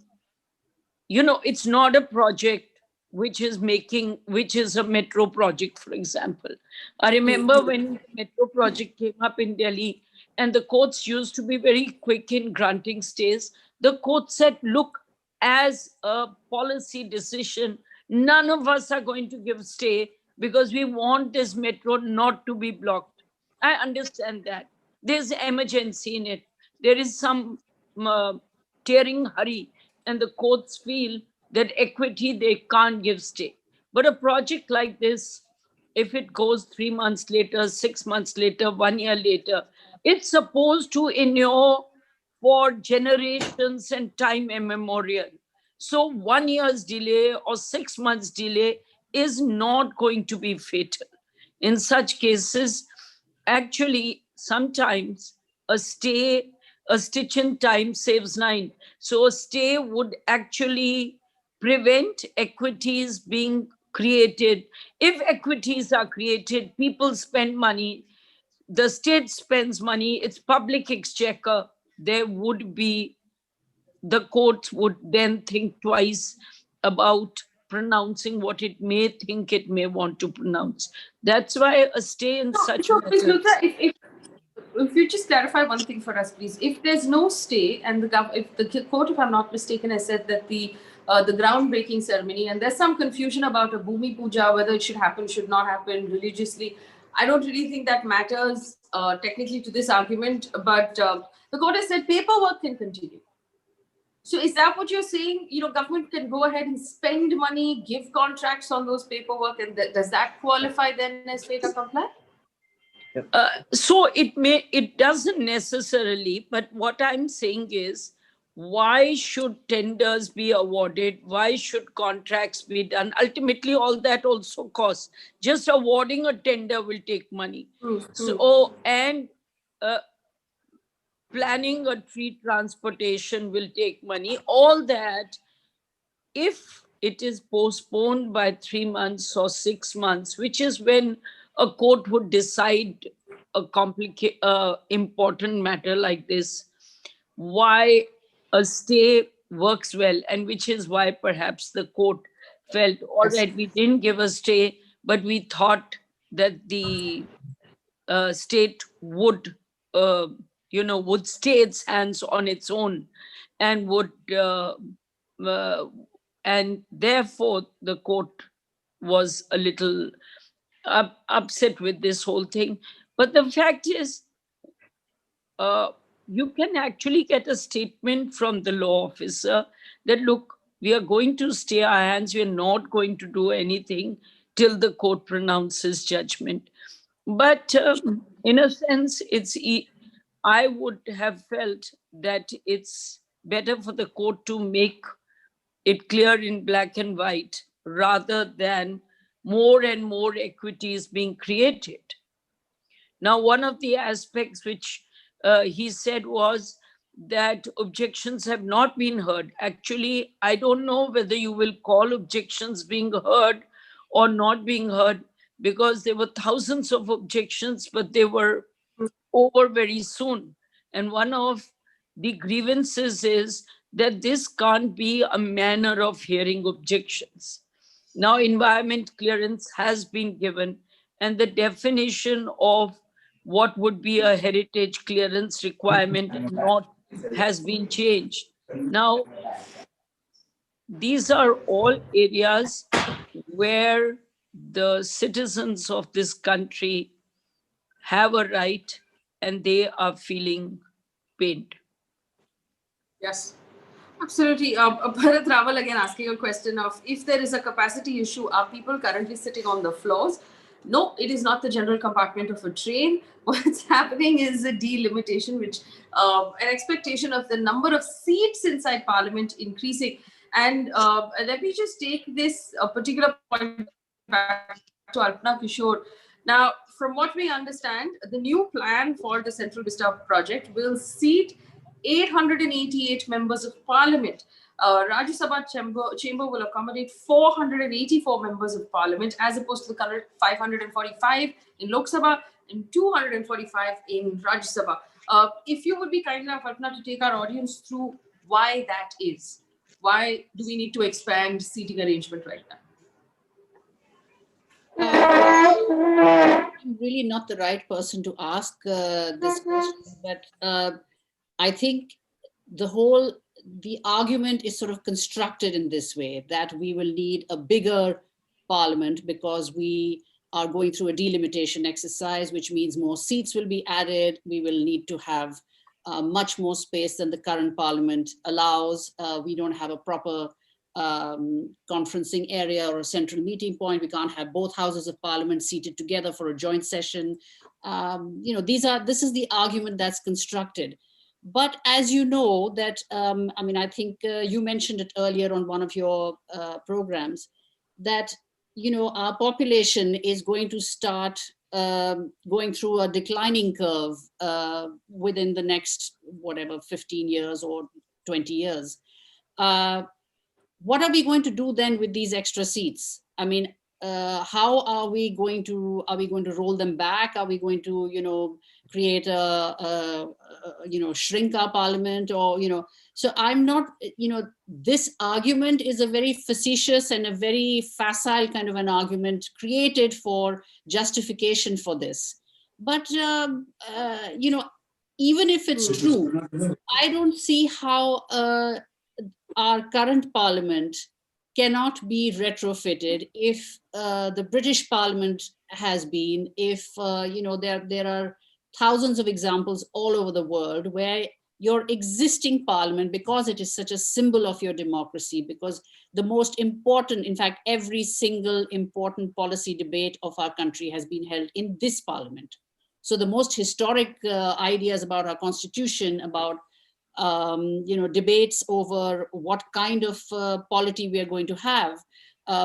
it's not a project which is a metro project, for example. I remember when the metro project came up in Delhi and the courts used to be very quick in granting stays. The court said, look, as a policy decision, none of us are going to give stay because we want this metro not to be blocked. I understand that. There's emergency in it. There is some tearing hurry, and the courts feel that equity they can't give stay. But a project like this, if it goes 3 months later, 6 months later, 1 year later, it's supposed to inure for generations and time immemorial. So 1 year's delay or 6 months delay is not going to be fatal. In such cases, actually, sometimes a stitch in time saves 9. So a stay would actually prevent equities being created. If equities are created, people spend money, the state spends money, it's public exchequer, there would be, the courts would then think twice about pronouncing what it may think it may want to pronounce. That's why a stay in such Please, matters. Luthra, if you just clarify one thing for us, please. If there's no stay, and if the court, if I'm not mistaken, has said that the groundbreaking ceremony, and there's some confusion about a Bhumi Puja, whether it should happen, should not happen religiously. I don't really think that matters technically to this argument, but the court has said paperwork can continue. So is that what you're saying? Government can go ahead and spend money, give contracts on those paperwork, and does that qualify then as fait accompli? So it doesn't necessarily, but what I'm saying is, why should tenders be awarded? Why should contracts be done? Ultimately, all that also costs. Just awarding a tender will take money. So, and planning a tree transportation will take money. All that, if it is postponed by 3 months or 6 months, which is when a court would decide a important matter like this, why a stay works well, and which is why perhaps the court felt, all right, we didn't give a stay, but we thought that the state would, would stay its hands on its own, and would, and therefore the court was a little upset with this whole thing. But the fact is, you can actually get a statement from the law officer that, look, we are going to stay our hands, we are not going to do anything till the court pronounces judgment. But in a sense, I would have felt that it's better for the court to make it clear in black and white rather than more and more equities being created. Now, one of the aspects which he said was that objections have not been heard. Actually, I don't know whether you will call objections being heard or not being heard, because there were thousands of objections, but they were over very soon. And one of the grievances is that this can't be a manner of hearing objections. Now, environment clearance has been given, and the definition of what would be a heritage clearance requirement has been changed. Now, these are all areas where the citizens of this country have a right and they are feeling pained. Yes, absolutely. Bharat Raval again asking a question of if there is a capacity issue, are people currently sitting on the floors? No, it is not the general compartment of a train. What's happening is a delimitation, which an expectation of the number of seats inside Parliament increasing. And let me just take this particular point back to Alpana Kishore. Now, from what we understand, the new plan for the Central Vista project will seat 888 members of parliament. Rajya Sabha chamber will accommodate 484 members of parliament as opposed to the current 545 in Lok Sabha and 245 in Rajya Sabha. If you would be kind enough, Alpana, to take our audience through why that is. Why do we need to expand seating arrangement right now? I'm really not the right person to ask this question, but I think the argument is sort of constructed in this way, that we will need a bigger parliament because we are going through a delimitation exercise, which means more seats will be added. We will need to have much more space than the current parliament allows. We don't have a proper conferencing area or a central meeting point. We can't have both houses of parliament seated together for a joint session. This is the argument that's constructed. But as you know that, I think you mentioned it earlier on one of your programs, that, our population is going to start going through a declining curve within the next, 15 years or 20 years. What are we going to do then with these extra seats? How are we going to roll them back? Are we going to, create shrink our parliament, or, so I'm not, this argument is a very facetious and a very facile kind of an argument created for justification for this. But, even if it's true, I don't see how our current parliament cannot be retrofitted if the British Parliament has been, if there are thousands of examples all over the world where your existing parliament, because it is such a symbol of your democracy, because the most important, in fact, every single important policy debate of our country has been held in this parliament. So the most historic ideas about our constitution, about debates over what kind of polity we are going to have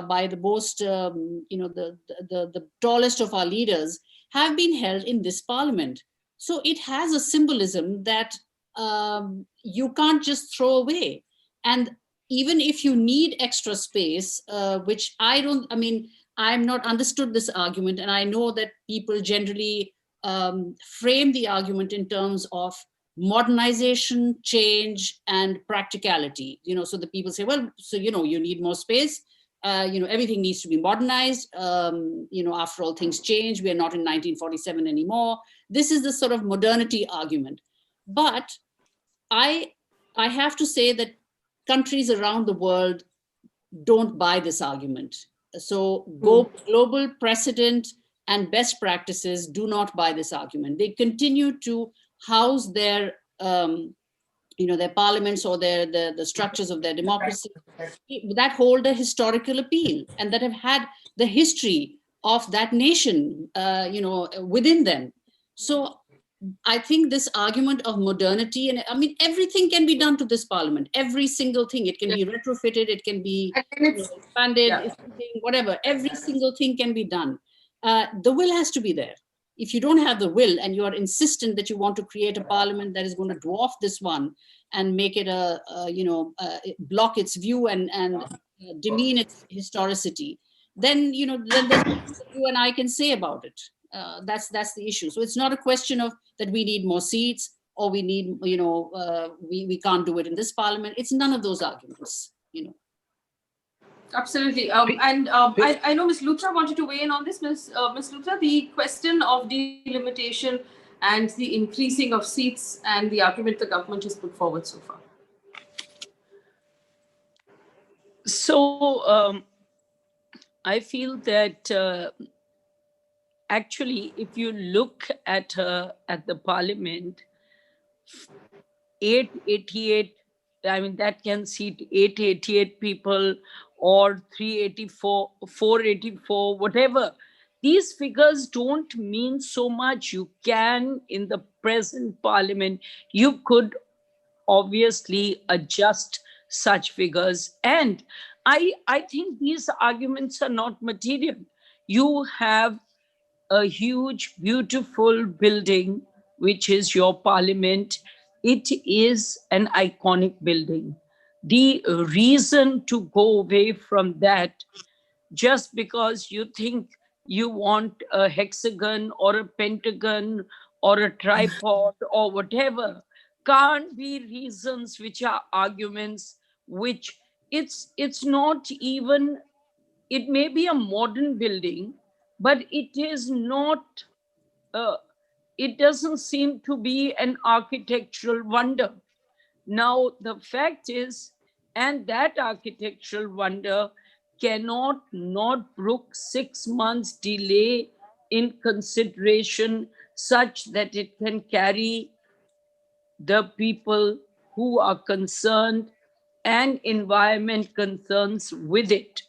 by the most, the tallest of our leaders, have been held in this parliament. So it has a symbolism that you can't just throw away. And even if you need extra space, which I'm not understood this argument, and I know that people generally frame the argument in terms of modernization, change, and practicality. So the people say, well, so you need more space. Everything needs to be modernized. After all, things change. We are not in 1947 anymore. This is the sort of modernity argument. But I have to say that countries around the world don't buy this argument. So global precedent and best practices do not buy this argument. They continue to house their their parliaments or the structures of their democracy that hold a historical appeal and that have had the history of that nation within them. So I think this argument of modernity, and everything can be done to this parliament, every single thing. It can be retrofitted, it can be expanded, whatever, every single thing can be done. The will has to be there. If you don't have the will and you are insistent that you want to create a parliament that is going to dwarf this one and make it block its view and demean its historicity, then then there's nothing you and I can say about it. That's the issue. So it's not a question of that we need more seats or we need we can't do it in this parliament. It's none of those arguments. Absolutely. I know Ms. Luthra wanted to weigh in on this. Ms. Luthra, the question of delimitation and the increasing of seats and the argument the government has put forward so far. So I feel that actually, if you look at the parliament, 888, I mean, that can seat 888 people or 384, 484, whatever. These figures don't mean so much. You can, in the present parliament, you could obviously adjust such figures. And I think these arguments are not material. You have a huge, beautiful building, which is your parliament. It is an iconic building. The reason to go away from that just because you think you want a hexagon or a pentagon or a tripod or whatever can't be reasons which are arguments, which it's not even, it may be a modern building, but it is not, uh, it doesn't seem to be an architectural wonder. Now, the fact is, and that architectural wonder cannot not brook 6 months delay in consideration such that it can carry the people who are concerned and environment concerns with it.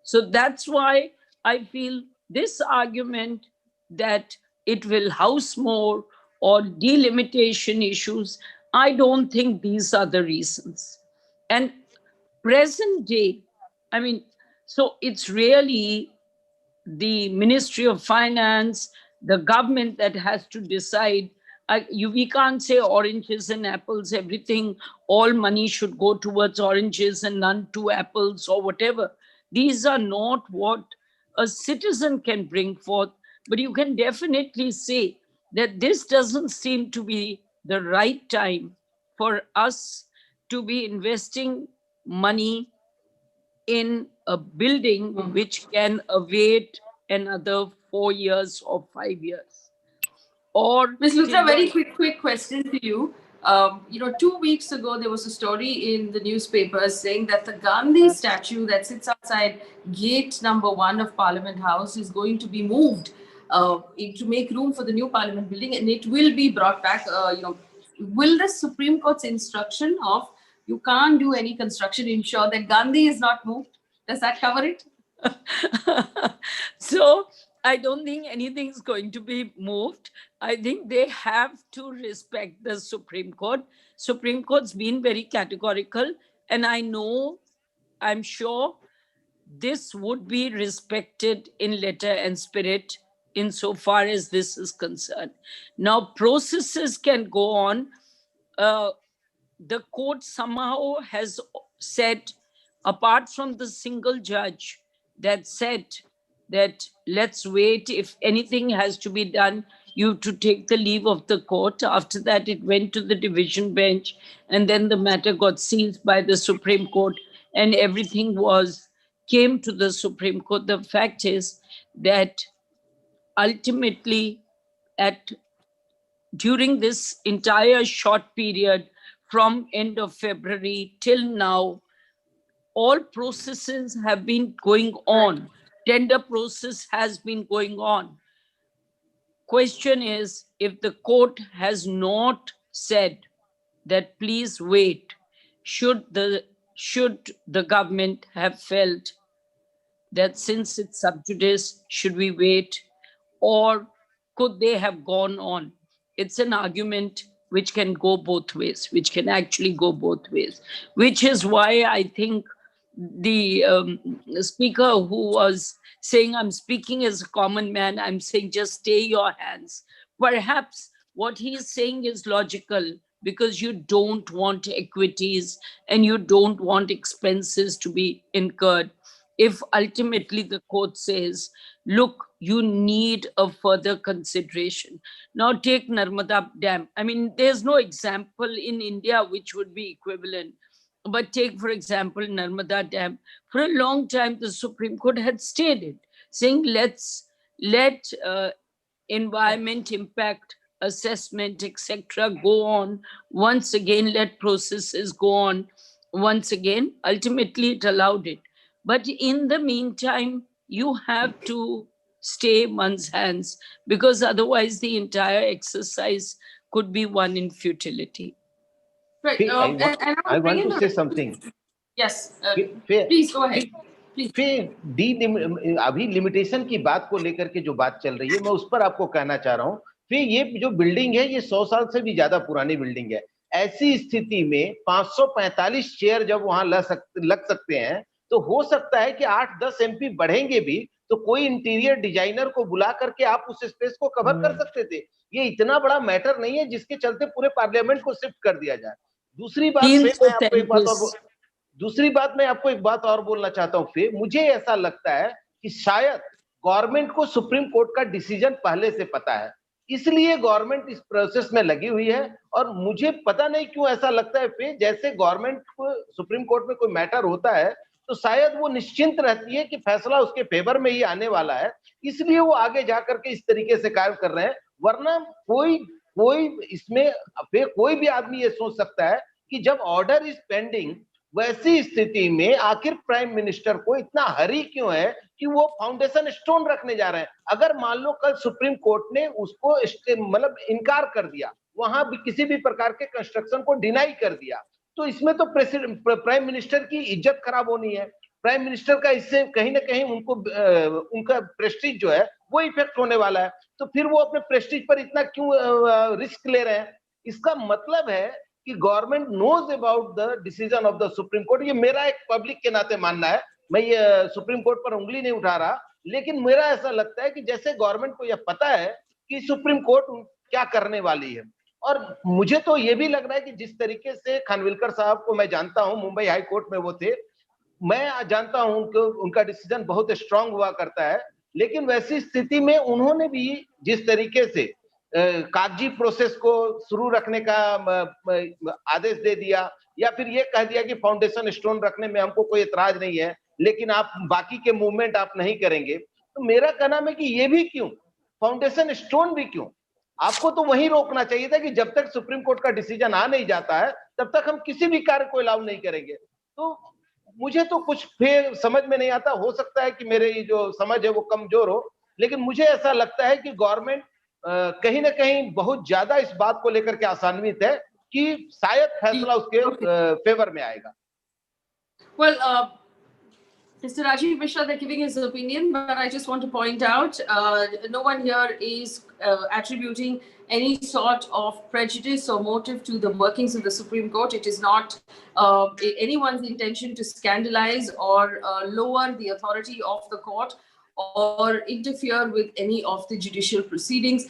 So that's why I feel this argument that it will house more or delimitation issues, I don't think these are the reasons. And present day, I mean, so it's really the Ministry of Finance, the government that has to decide. We can't say oranges and apples, everything, all money should go towards oranges and none to apples or whatever. These are not what a citizen can bring forth, but you can definitely say that this doesn't seem to be the right time for us to be investing money in a building which can await another 4 years or 5 years. Or Ms. Luthra, very quick question to you. 2 weeks ago, there was a story in the newspapers saying that the Gandhi statue that sits outside gate number 1 of Parliament House is going to be moved to make room for the new Parliament building, and it will be brought back. Will the Supreme Court's instruction of you can't do any construction ensure that Gandhi is not moved? Does that cover it? So I don't think anything's going to be moved. I think they have to respect the Supreme Court. Supreme Court's been very categorical, and I'm sure this would be respected in letter and spirit insofar as this is concerned. Now, processes can go on. The court somehow has said, apart from the single judge that said that let's wait, if anything has to be done, you have to take the leave of the court. After that, it went to the division bench, and then the matter got seized by the Supreme Court, and everything came to the Supreme Court. The fact is that ultimately, during this entire short period from end of February till now, all processes have been going on. Tender process has been going on. Question is, if the court has not said that please wait, should the government have felt that since it's sub judice, should we wait? Or could they have gone on? It's an argument which can go both ways, which can actually go both ways, which is why I think the speaker who was saying, I'm speaking as a common man, I'm saying just stay your hands. Perhaps what he's saying is logical, because you don't want equities and you don't want expenses to be incurred. If ultimately the court says, look, you need a further consideration. Now take Narmada Dam. I mean, there's no example in India which would be equivalent. But take, for example, Narmada Dam. For a long time, the Supreme Court had stated, saying, let environment impact assessment, etc., go on. Once again, let processes go on. Once again, ultimately it allowed it. But in the meantime, you have to stay one's hands, because otherwise the entire exercise could be one in futility. Right. Faye, And I want to say something. Yes. Faye, Please go ahead. Please. अभी limitation की बात को लेकर के जो बात चल रही है, मैं उस पर आपको कहना चाह रहा हूं। फिर ये जो बिल्डिंग है, ये 100 साल से भी ज्यादा पुरानी बिल्डिंग है। ऐसी स्थिति में 545 चेयर जब वहां लग सकते हैं, तो हो सकता है कि 8-10 एमपी बढ़ेंगे भी, तो कोई इंटीरियर डिजाइनर को बुला करके आप उस स्पेस को कवर कर सकते थे। ये इतना बड़ा मैटर नहीं है जिसके चलते पूरे पार्लियामेंट को शिफ्ट कर दिया जाए। दूसरी बात मैं आपको एक बात और बोलना चाहता हूं। फिर मुझे ऐसा लगता है कि शायद गवर्नमेंट को सुप्रीम कोर्ट का डिसीजन पहले से पता है, इसलिए गवर्नमेंट इस प्रोसेस में लगी हुई है। और मुझे पता नहीं क्यों ऐसा लगता है फिर, जैसे गवर्नमेंट को सुप्रीम कोर्ट में कोई मैटर होता है तो शायद वो निश्चिंत रहती है कि फैसला उसके फेवर में ही आने वाला है, इसलिए वो आगे जाकर के इस तरीके से कार्य कर रहे हैं। वरना कोई इसमें फिर कोई भी आदमी ये सोच सकता है कि जब ऑर्डर इज पेंडिंग, वैसी स्थिति में आखिर प्राइम मिनिस्टर को इतना हरी क्यों है कि वो फाउंडेशन स्टोन रखने जा रहे हैं। अगर मान लो कल सुप्रीम कोर्ट ने उसको मतलब इनकार कर दिया, वहां भी किसी भी प्रकार के कंस्ट्रक्शन को डिनाई कर दिया, तो इसमें तो प्राइम मिनिस्टर की इज्जत खराब होनी है। प्राइम मिनिस्टर का इससे कहीं ना कहीं उनका प्रेस्टीज जो है वो इफेक्ट होने वाला है। तो फिर वो अपने प्रेस्टीज पर इतना क्यों रिस्क ले रहे हैं? इसका मतलब है कि government knows about the decision of the supreme court. ये मेरा एक पब्लिक के नाते मानना है, मैं ये सुप्रीम कोर्ट पर उंगली नहीं उठा रहा, लेकिन मेरा ऐसा लगता है कि जैसे गवर्नमेंट को यह पता है कि सुप्रीम कोर्ट क्या करने वाली है। और मुझे तो ये भी लग रहा है कि जिस तरीके से खानविलकर साहब को मैं जानता हूं, मुंबई हाई कोर्ट में वो थे, मैं जानता हूं कि उनका डिसीजन बहुत स्ट्रांग हुआ करता है, लेकिन वैसी स्थिति में उन्होंने भी जिस तरीके से कागजी प्रोसेस को शुरू रखने का आदेश दे दिया, या फिर ये कह दिया कि फाउंडेशन स्टोन रखने में हमको कोई एतराज नहीं है, लेकिन आप बाकी के मूवमेंट आप नहीं करेंगे, तो मेरा कहना है कि ये भी क्यों, फाउंडेशन स्टोन भी क्यों? आपको तो वहीं रोकना चाहिए था कि जब तक सुप्रीम कोर्ट का डिसीजन आ नहीं जाता है तब तक हम किसी भी कार्य को अलाउ नहीं करेंगे। तो मुझे तो कुछ फिर समझ में नहीं आता, हो सकता है कि मेरे जो समझ है वो कमजोर हो, लेकिन मुझे ऐसा लगता है कि गवर्नमेंट कहीं ना कहीं बहुत ज्यादा इस बात को लेकर के आसान्वित है कि शायद फैसला उसके फेवर में आएगा। Well, Mr. Rajiv Mishra, they're giving his opinion, but I just want to point out, no one here is attributing any sort of prejudice or motive to the workings of the Supreme Court. It is not anyone's intention to scandalize or lower the authority of the court or interfere with any of the judicial proceedings,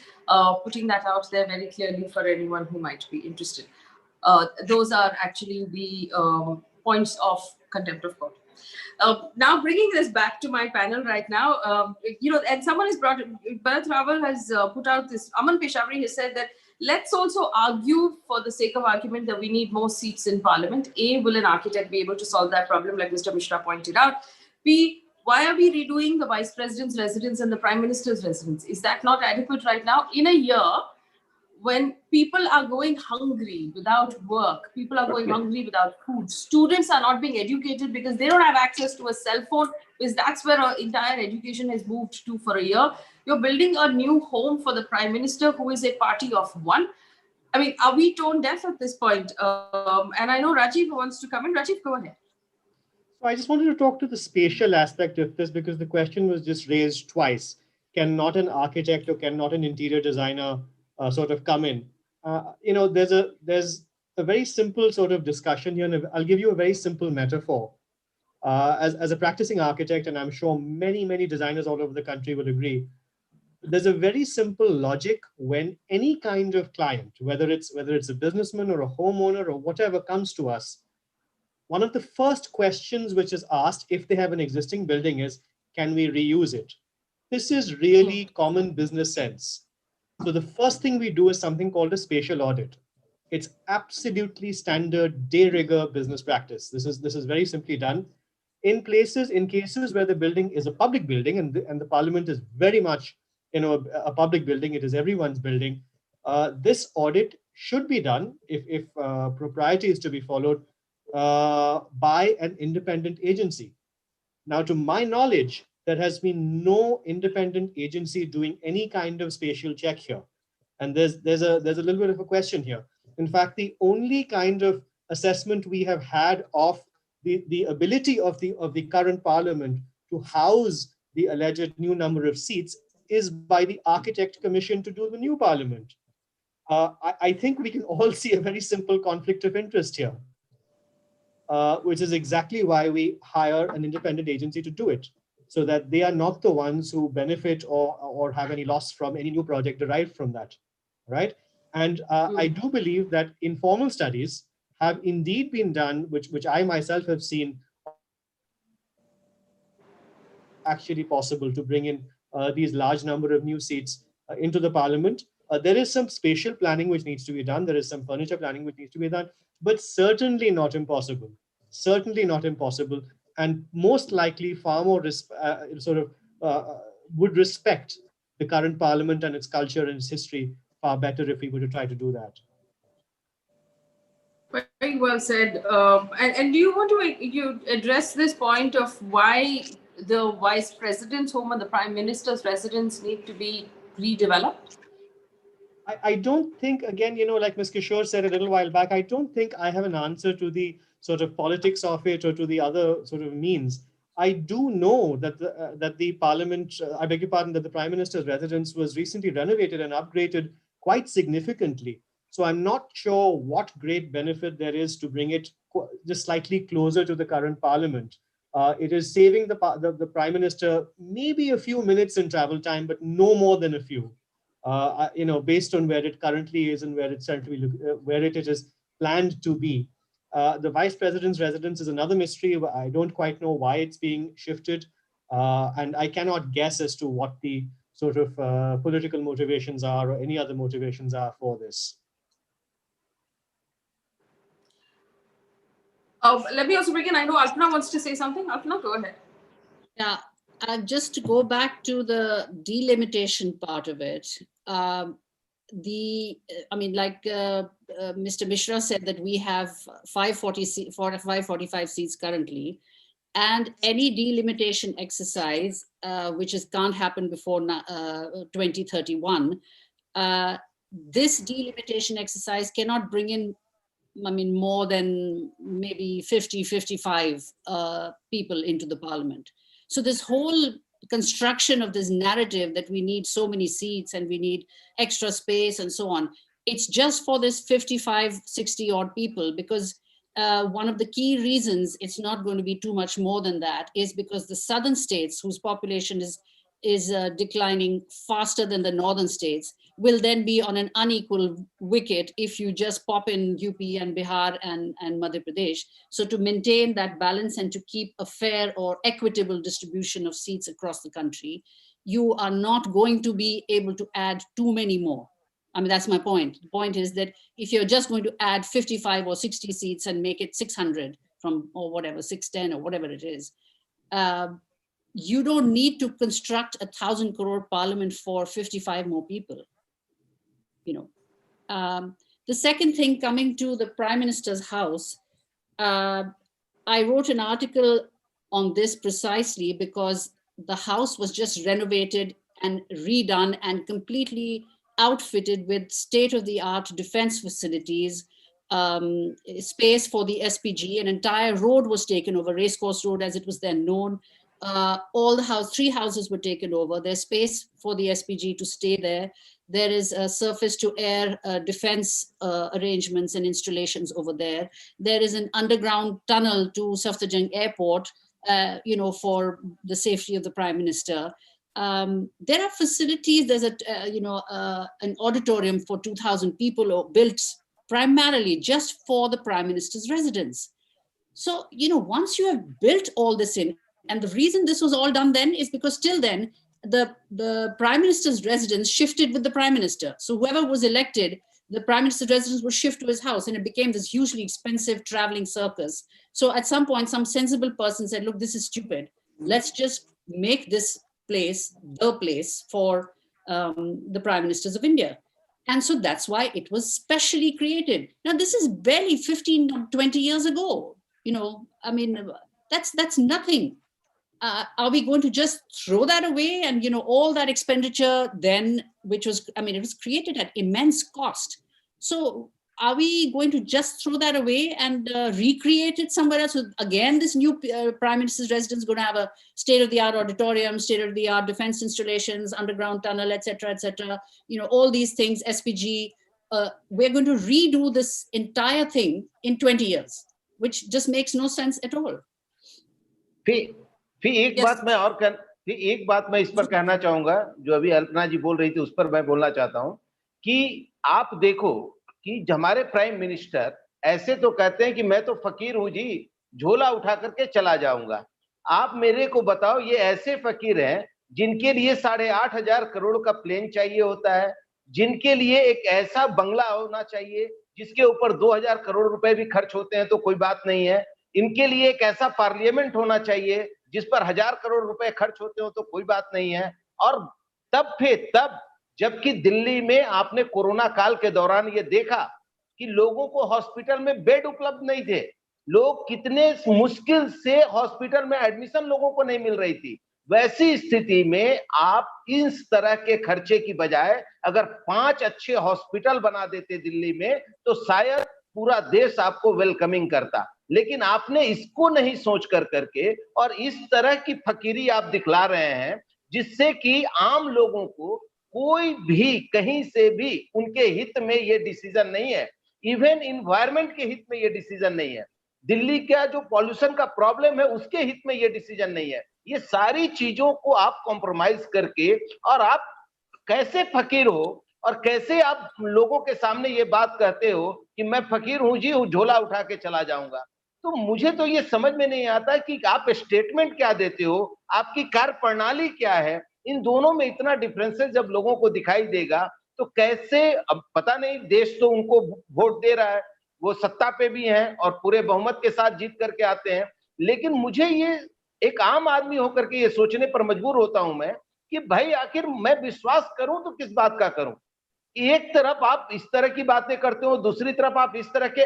putting that out there very clearly for anyone who might be interested. Those are actually the points of contempt of court. Now bringing this back to my panel right now, and someone has brought, Bharat Raval has put out this, Aman Peshawari has said that let's also argue for the sake of argument that we need more seats in parliament. A, will an architect be able to solve that problem, like Mr. Mishra pointed out? B, why are we redoing the vice president's residence and the prime minister's residence? Is that not adequate right now? In a year, when people are going hungry without work, people are going hungry without food, students are not being educated because they don't have access to a cell phone, because that's where our entire education has moved to for a year. You're building a new home for the prime minister, who is a party of one. I mean, are we tone deaf at this point? And I know Rajiv wants to come in. Rajiv, go ahead. So I just wanted to talk to the spatial aspect of this, because the question was just raised twice. Can not an architect or can not an interior designer sort of come in? There's a very simple sort of discussion here, and I'll give you a very simple metaphor. As a practicing architect, and I'm sure many designers all over the country will agree, there's a very simple logic when any kind of client, whether it's a businessman or a homeowner or whatever, comes to us. One of the first questions which is asked if they have an existing building is, can we reuse it? This is really common business sense. So the first thing we do is something called a spatial audit. It's absolutely standard de rigueur business practice. This is very simply done. In cases where the building is a public building and the parliament is very much a public building, it is everyone's building, this audit should be done, if propriety is to be followed, by an independent agency. Now, to my knowledge, there has been no independent agency doing any kind of spatial check here. And there's a little bit of a question here. In fact, the only kind of assessment we have had of the ability of the current parliament to house the alleged new number of seats is by the architect commission to do the new parliament. I think we can all see a very simple conflict of interest here, which is exactly why we hire an independent agency to do it, so that they are not the ones who benefit or have any loss from any new project derived from that, right? And I do believe that informal studies have indeed been done, which I myself have seen, actually possible to bring in these large number of new seats into the parliament. There is some spatial planning which needs to be done. There is some furniture planning which needs to be done, but certainly not impossible. Certainly not impossible, and most likely far more would respect the current parliament and its culture and its history far better if we were to try to do that. Very well said. And do you want to address this point of why the vice president's home and the prime minister's residence need to be redeveloped? I don't think, again, like Ms. Kishore said a little while back, I don't think I have an answer to the sort of politics of it or to the other sort of means. I do know that the parliament, I beg your pardon, that the prime minister's residence was recently renovated and upgraded quite significantly. So I'm not sure what great benefit there is to bring it just slightly closer to the current parliament. It is saving the prime minister maybe a few minutes in travel time, but no more than a few. Based on where it currently is and where it is planned to be. The vice president's residence is another mystery. I don't quite know why it's being shifted, and I cannot guess as to what the sort of political motivations are or any other motivations are for this. Let me also bring in, I know Alpana wants to say something. Alpana, go ahead. Yeah, just to go back to the delimitation part of it, Mr. Mishra said that we have 545 seats currently, and any delimitation exercise, which can't happen before 2031, this delimitation exercise cannot bring in more than maybe 50, 55 people into the parliament. So this whole construction of this narrative that we need so many seats and we need extra space and so on, it's just for this 55, 60 odd people, because one of the key reasons it's not going to be too much more than that is because the southern states, whose population is declining faster than the northern states, will then be on an unequal wicket if you just pop in UP and Bihar and Madhya Pradesh. So to maintain that balance and to keep a fair or equitable distribution of seats across the country, you are not going to be able to add too many more. That's my point. The point is that if you're just going to add 55 or 60 seats and make it 600 or whatever, 610 or whatever it is, you don't need to construct 1,000 crore parliament for 55 more people. The second thing, coming to the Prime Minister's house, I wrote an article on this precisely because the house was just renovated and redone and completely outfitted with state-of-the-art defense facilities, space for the SPG. An entire road was taken over, Racecourse Road as it was then known. All the three houses were taken over. There's space for the SPG to stay there. There is a surface-to-air defense arrangements and installations over there. There is an underground tunnel to Safdarjung Airport, for the safety of the Prime Minister. There are facilities. There's an auditorium for 2,000 people built primarily just for the Prime Minister's residence. So, once you have built all this in, and the reason this was all done then is because till then, the Prime Minister's residence shifted with the Prime Minister. So whoever was elected, the Prime Minister's residence would shift to his house, and it became this hugely expensive traveling circus. So at some point, some sensible person said, look, this is stupid. Let's just make this place the place for the Prime Ministers of India. And so that's why it was specially created. Now, this is barely 15, 20 years ago. That's nothing. are we going to just throw that away? And, you know, all that expenditure then, which was, I mean, it was created at immense cost. So are we going to just throw that away and recreate it somewhere else? So again, this new Prime Minister's residence is going to have a state-of-the-art auditorium, state-of-the-art defense installations, underground tunnel, et cetera, you know, all these things, SPG. We're going to redo this entire thing in 20 years, which just makes no sense at all. फिर एक बात मैं इस पर कहना चाहूंगा, जो अभी अल्पना जी बोल रही थी उस पर मैं बोलना चाहता हूं कि आप देखो कि हमारे प्राइम मिनिस्टर ऐसे तो कहते हैं कि मैं तो फकीर हूं जी, झोला उठा करके चला जाऊंगा। आप मेरे को बताओ, ये ऐसे फकीर हैं जिनके लिए 8,500 करोड़ का प्लेन चाहिए होता है, जिनके लिए एक ऐसा बंगला होना चाहिए जिसके ऊपर 2,000 करोड़ रुपए भी खर्च होते हैं तो कोई बात नहीं है, इनके लिए एक ऐसा पार्लियामेंट होना चाहिए जिस पर 1,000 करोड़ रुपए खर्च होते हो तो कोई बात नहीं है। और तब जबकि दिल्ली में आपने कोरोना काल के दौरान ये देखा कि लोगों को हॉस्पिटल में बेड उपलब्ध नहीं थे, लोग कितने मुश्किल से हॉस्पिटल में एडमिशन लोगों को नहीं मिल रही थी। वैसी स्थिति में आप इस तरह के खर्चे की बजाय अगर 5 अच्छे हॉस्पिटल बना देते दिल्ली में तो शायद पूरा देश आपको वेलकमिंग करता, लेकिन आपने इसको नहीं सोच करके और इस तरह की फकीरी आप दिखला रहे हैं जिससे कि आम लोगों को कोई भी कहीं से भी उनके हित में ये डिसीजन नहीं है, इवन इन्वायरमेंट के हित में ये डिसीजन नहीं है, दिल्ली का जो पॉल्यूशन का प्रॉब्लम है उसके हित में ये डिसीजन नहीं है। ये सारी चीजों को आप कॉम्प्रोमाइज करके और आप कैसे फकीर हो और कैसे आप लोगों के सामने ये बात कहते हो कि मैं फकीर हूं जी, झोला उठा के चला जाऊंगा। तो मुझे तो ये समझ में नहीं आता कि आप स्टेटमेंट क्या देते हो, आपकी कार्य प्रणाली क्या है। इन दोनों में इतना डिफरेंसेस जब लोगों को दिखाई देगा तो कैसे, अब पता नहीं, देश तो उनको वोट दे रहा है, वो सत्ता पे भी हैं और पूरे बहुमत के साथ जीत करके आते हैं, लेकिन मुझे ये एक आम आदमी होकर के ये सोचने पर मजबूर होता हूं मैं कि भाई आखिर मैं विश्वास करूं तो किस बात का करूं। एक तरफ आप इस तरह की बातें करते हो, दूसरी तरफ आप इस तरह के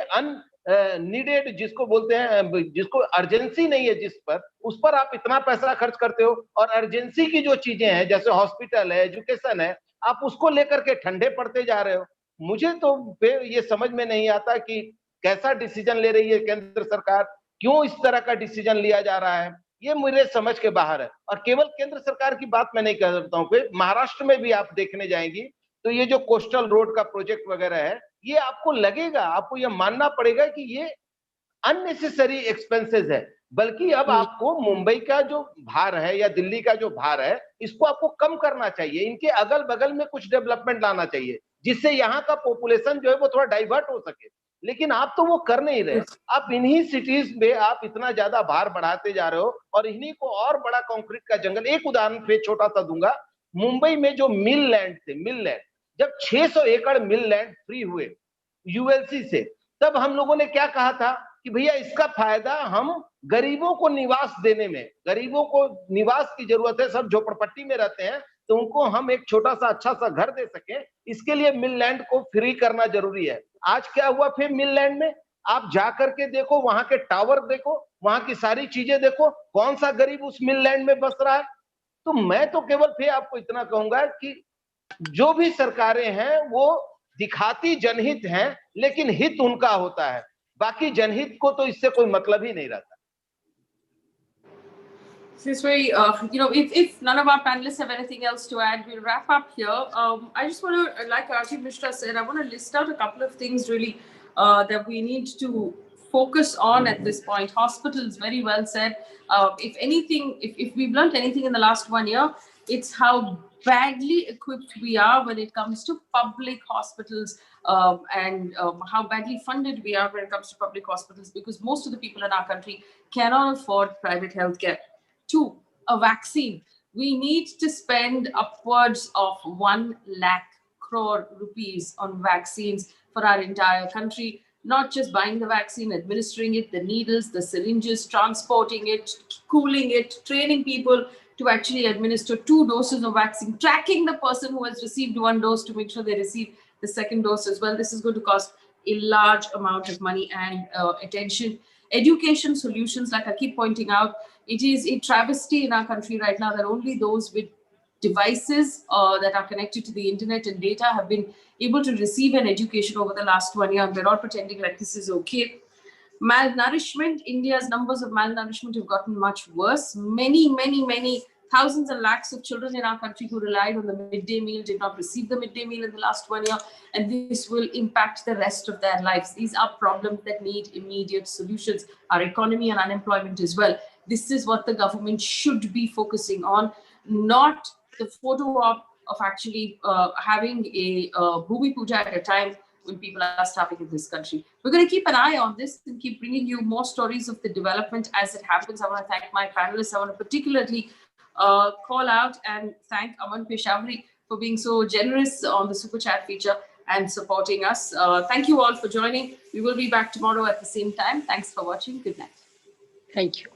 नीडेड जिसको बोलते हैं, जिसको अर्जेंसी नहीं है, जिस पर उस पर आप इतना पैसा खर्च करते हो, और अर्जेंसी की जो चीजें हैं जैसे हॉस्पिटल है, एजुकेशन है, आप उसको लेकर के ठंडे पड़ते जा रहे हो। मुझे तो ये समझ में नहीं आता कि कैसा डिसीजन ले रही है केंद्र सरकार, क्यों इस तरह का डिसीजन लिया जा रहा है, ये मेरे समझ के बाहर है। और केवल केंद्र सरकार की बात मैं नहीं करता हूँ, महाराष्ट्र में भी आप देखने जाएंगी तो ये जो कोस्टल रोड का प्रोजेक्ट वगैरह है, ये आपको लगेगा, आपको ये मानना पड़ेगा कि ये अननेसेसरी एक्सपेंसेस है, बल्कि अब आपको मुंबई का जो भार है या दिल्ली का जो भार है इसको आपको कम करना चाहिए, इनके अगल बगल में कुछ डेवलपमेंट लाना चाहिए जिससे यहाँ का पॉपुलेशन जो है वो थोड़ा डाइवर्ट हो सके, लेकिन आप तो वो कर नहीं रहे। आप इन्हीं सिटीज में आप इतना ज्यादा भार बढ़ाते जा रहे हो और इन्हीं को और बड़ा कंक्रीट का जंगल। एक उदाहरण फिर छोटा सा दूंगा, मुंबई में जो मिल लैंड थे, मिल लैंड, जब 600 एकड़ मिल लैंड फ्री हुए यूएलसी से, तब हम लोगों ने क्या कहा था कि भैया इसका फायदा हम गरीबों को निवास देने में, गरीबों को निवास की जरूरत है, सब झोपड़पट्टी में रहते हैं, तो उनको हम एक छोटा सा अच्छा सा घर दे सके, इसके लिए मिल लैंड को फ्री करना जरूरी है। आज क्या हुआ फिर मिल लैंड में, आप जाकर के देखो, वहां के टावर देखो, वहां की सारी चीजें देखो, कौन सा गरीब उस मिल लैंड में बस रहा है। तो मैं तो केवल फिर आपको इतना कहूंगा कि जो भी सरकारें हैं वो दिखाती जनहित हैं, लेकिन हित उनका होता है, बाकी जनहित को तो इससे कोई मतलब ही नहीं रहता। This is very, if none of our panelists have anything else to add, we'll wrap up here. I just want to, like Rajiv Mishra said, I want to list out a couple of things really that we need to focus on at this point. Hospitals, very well said. If anything, if we've learned anything in the last 1 year, it's how badly equipped we are when it comes to public hospitals and how badly funded we are when it comes to public hospitals, because most of the people in our country cannot afford private healthcare. 2, a vaccine. We need to spend upwards of 1 lakh crore rupees on vaccines for our entire country, not just buying the vaccine, administering it, the needles, the syringes, transporting it, cooling it, training people to actually administer 2 doses of vaccine, tracking the person who has received 1 dose to make sure they receive the 2nd dose as well. This is going to cost a large amount of money and attention. Education solutions, like I keep pointing out, it is a travesty in our country right now that only those with devices that are connected to the internet and data have been able to receive an education over the last 1 year. And we're all pretending like this is okay. Malnourishment, India's numbers of malnourishment have gotten much worse. Many thousands and lakhs of children in our country who relied on the midday meal did not receive the midday meal in the last 1 year, and this will impact the rest of their lives. These are problems that need immediate solutions. Our economy and unemployment as well. This is what the government should be focusing on, not the photo op of actually having a Bhumi Puja at a time when people are starving in this country. We're going to keep an eye on this and keep bringing you more stories of the development as it happens. I want to thank my panelists. I want to particularly call out and thank Aman Peshawari for being so generous on the Super Chat feature and supporting us. Thank you all for joining. We will be back tomorrow at the same time. Thanks for watching. Good night. Thank you.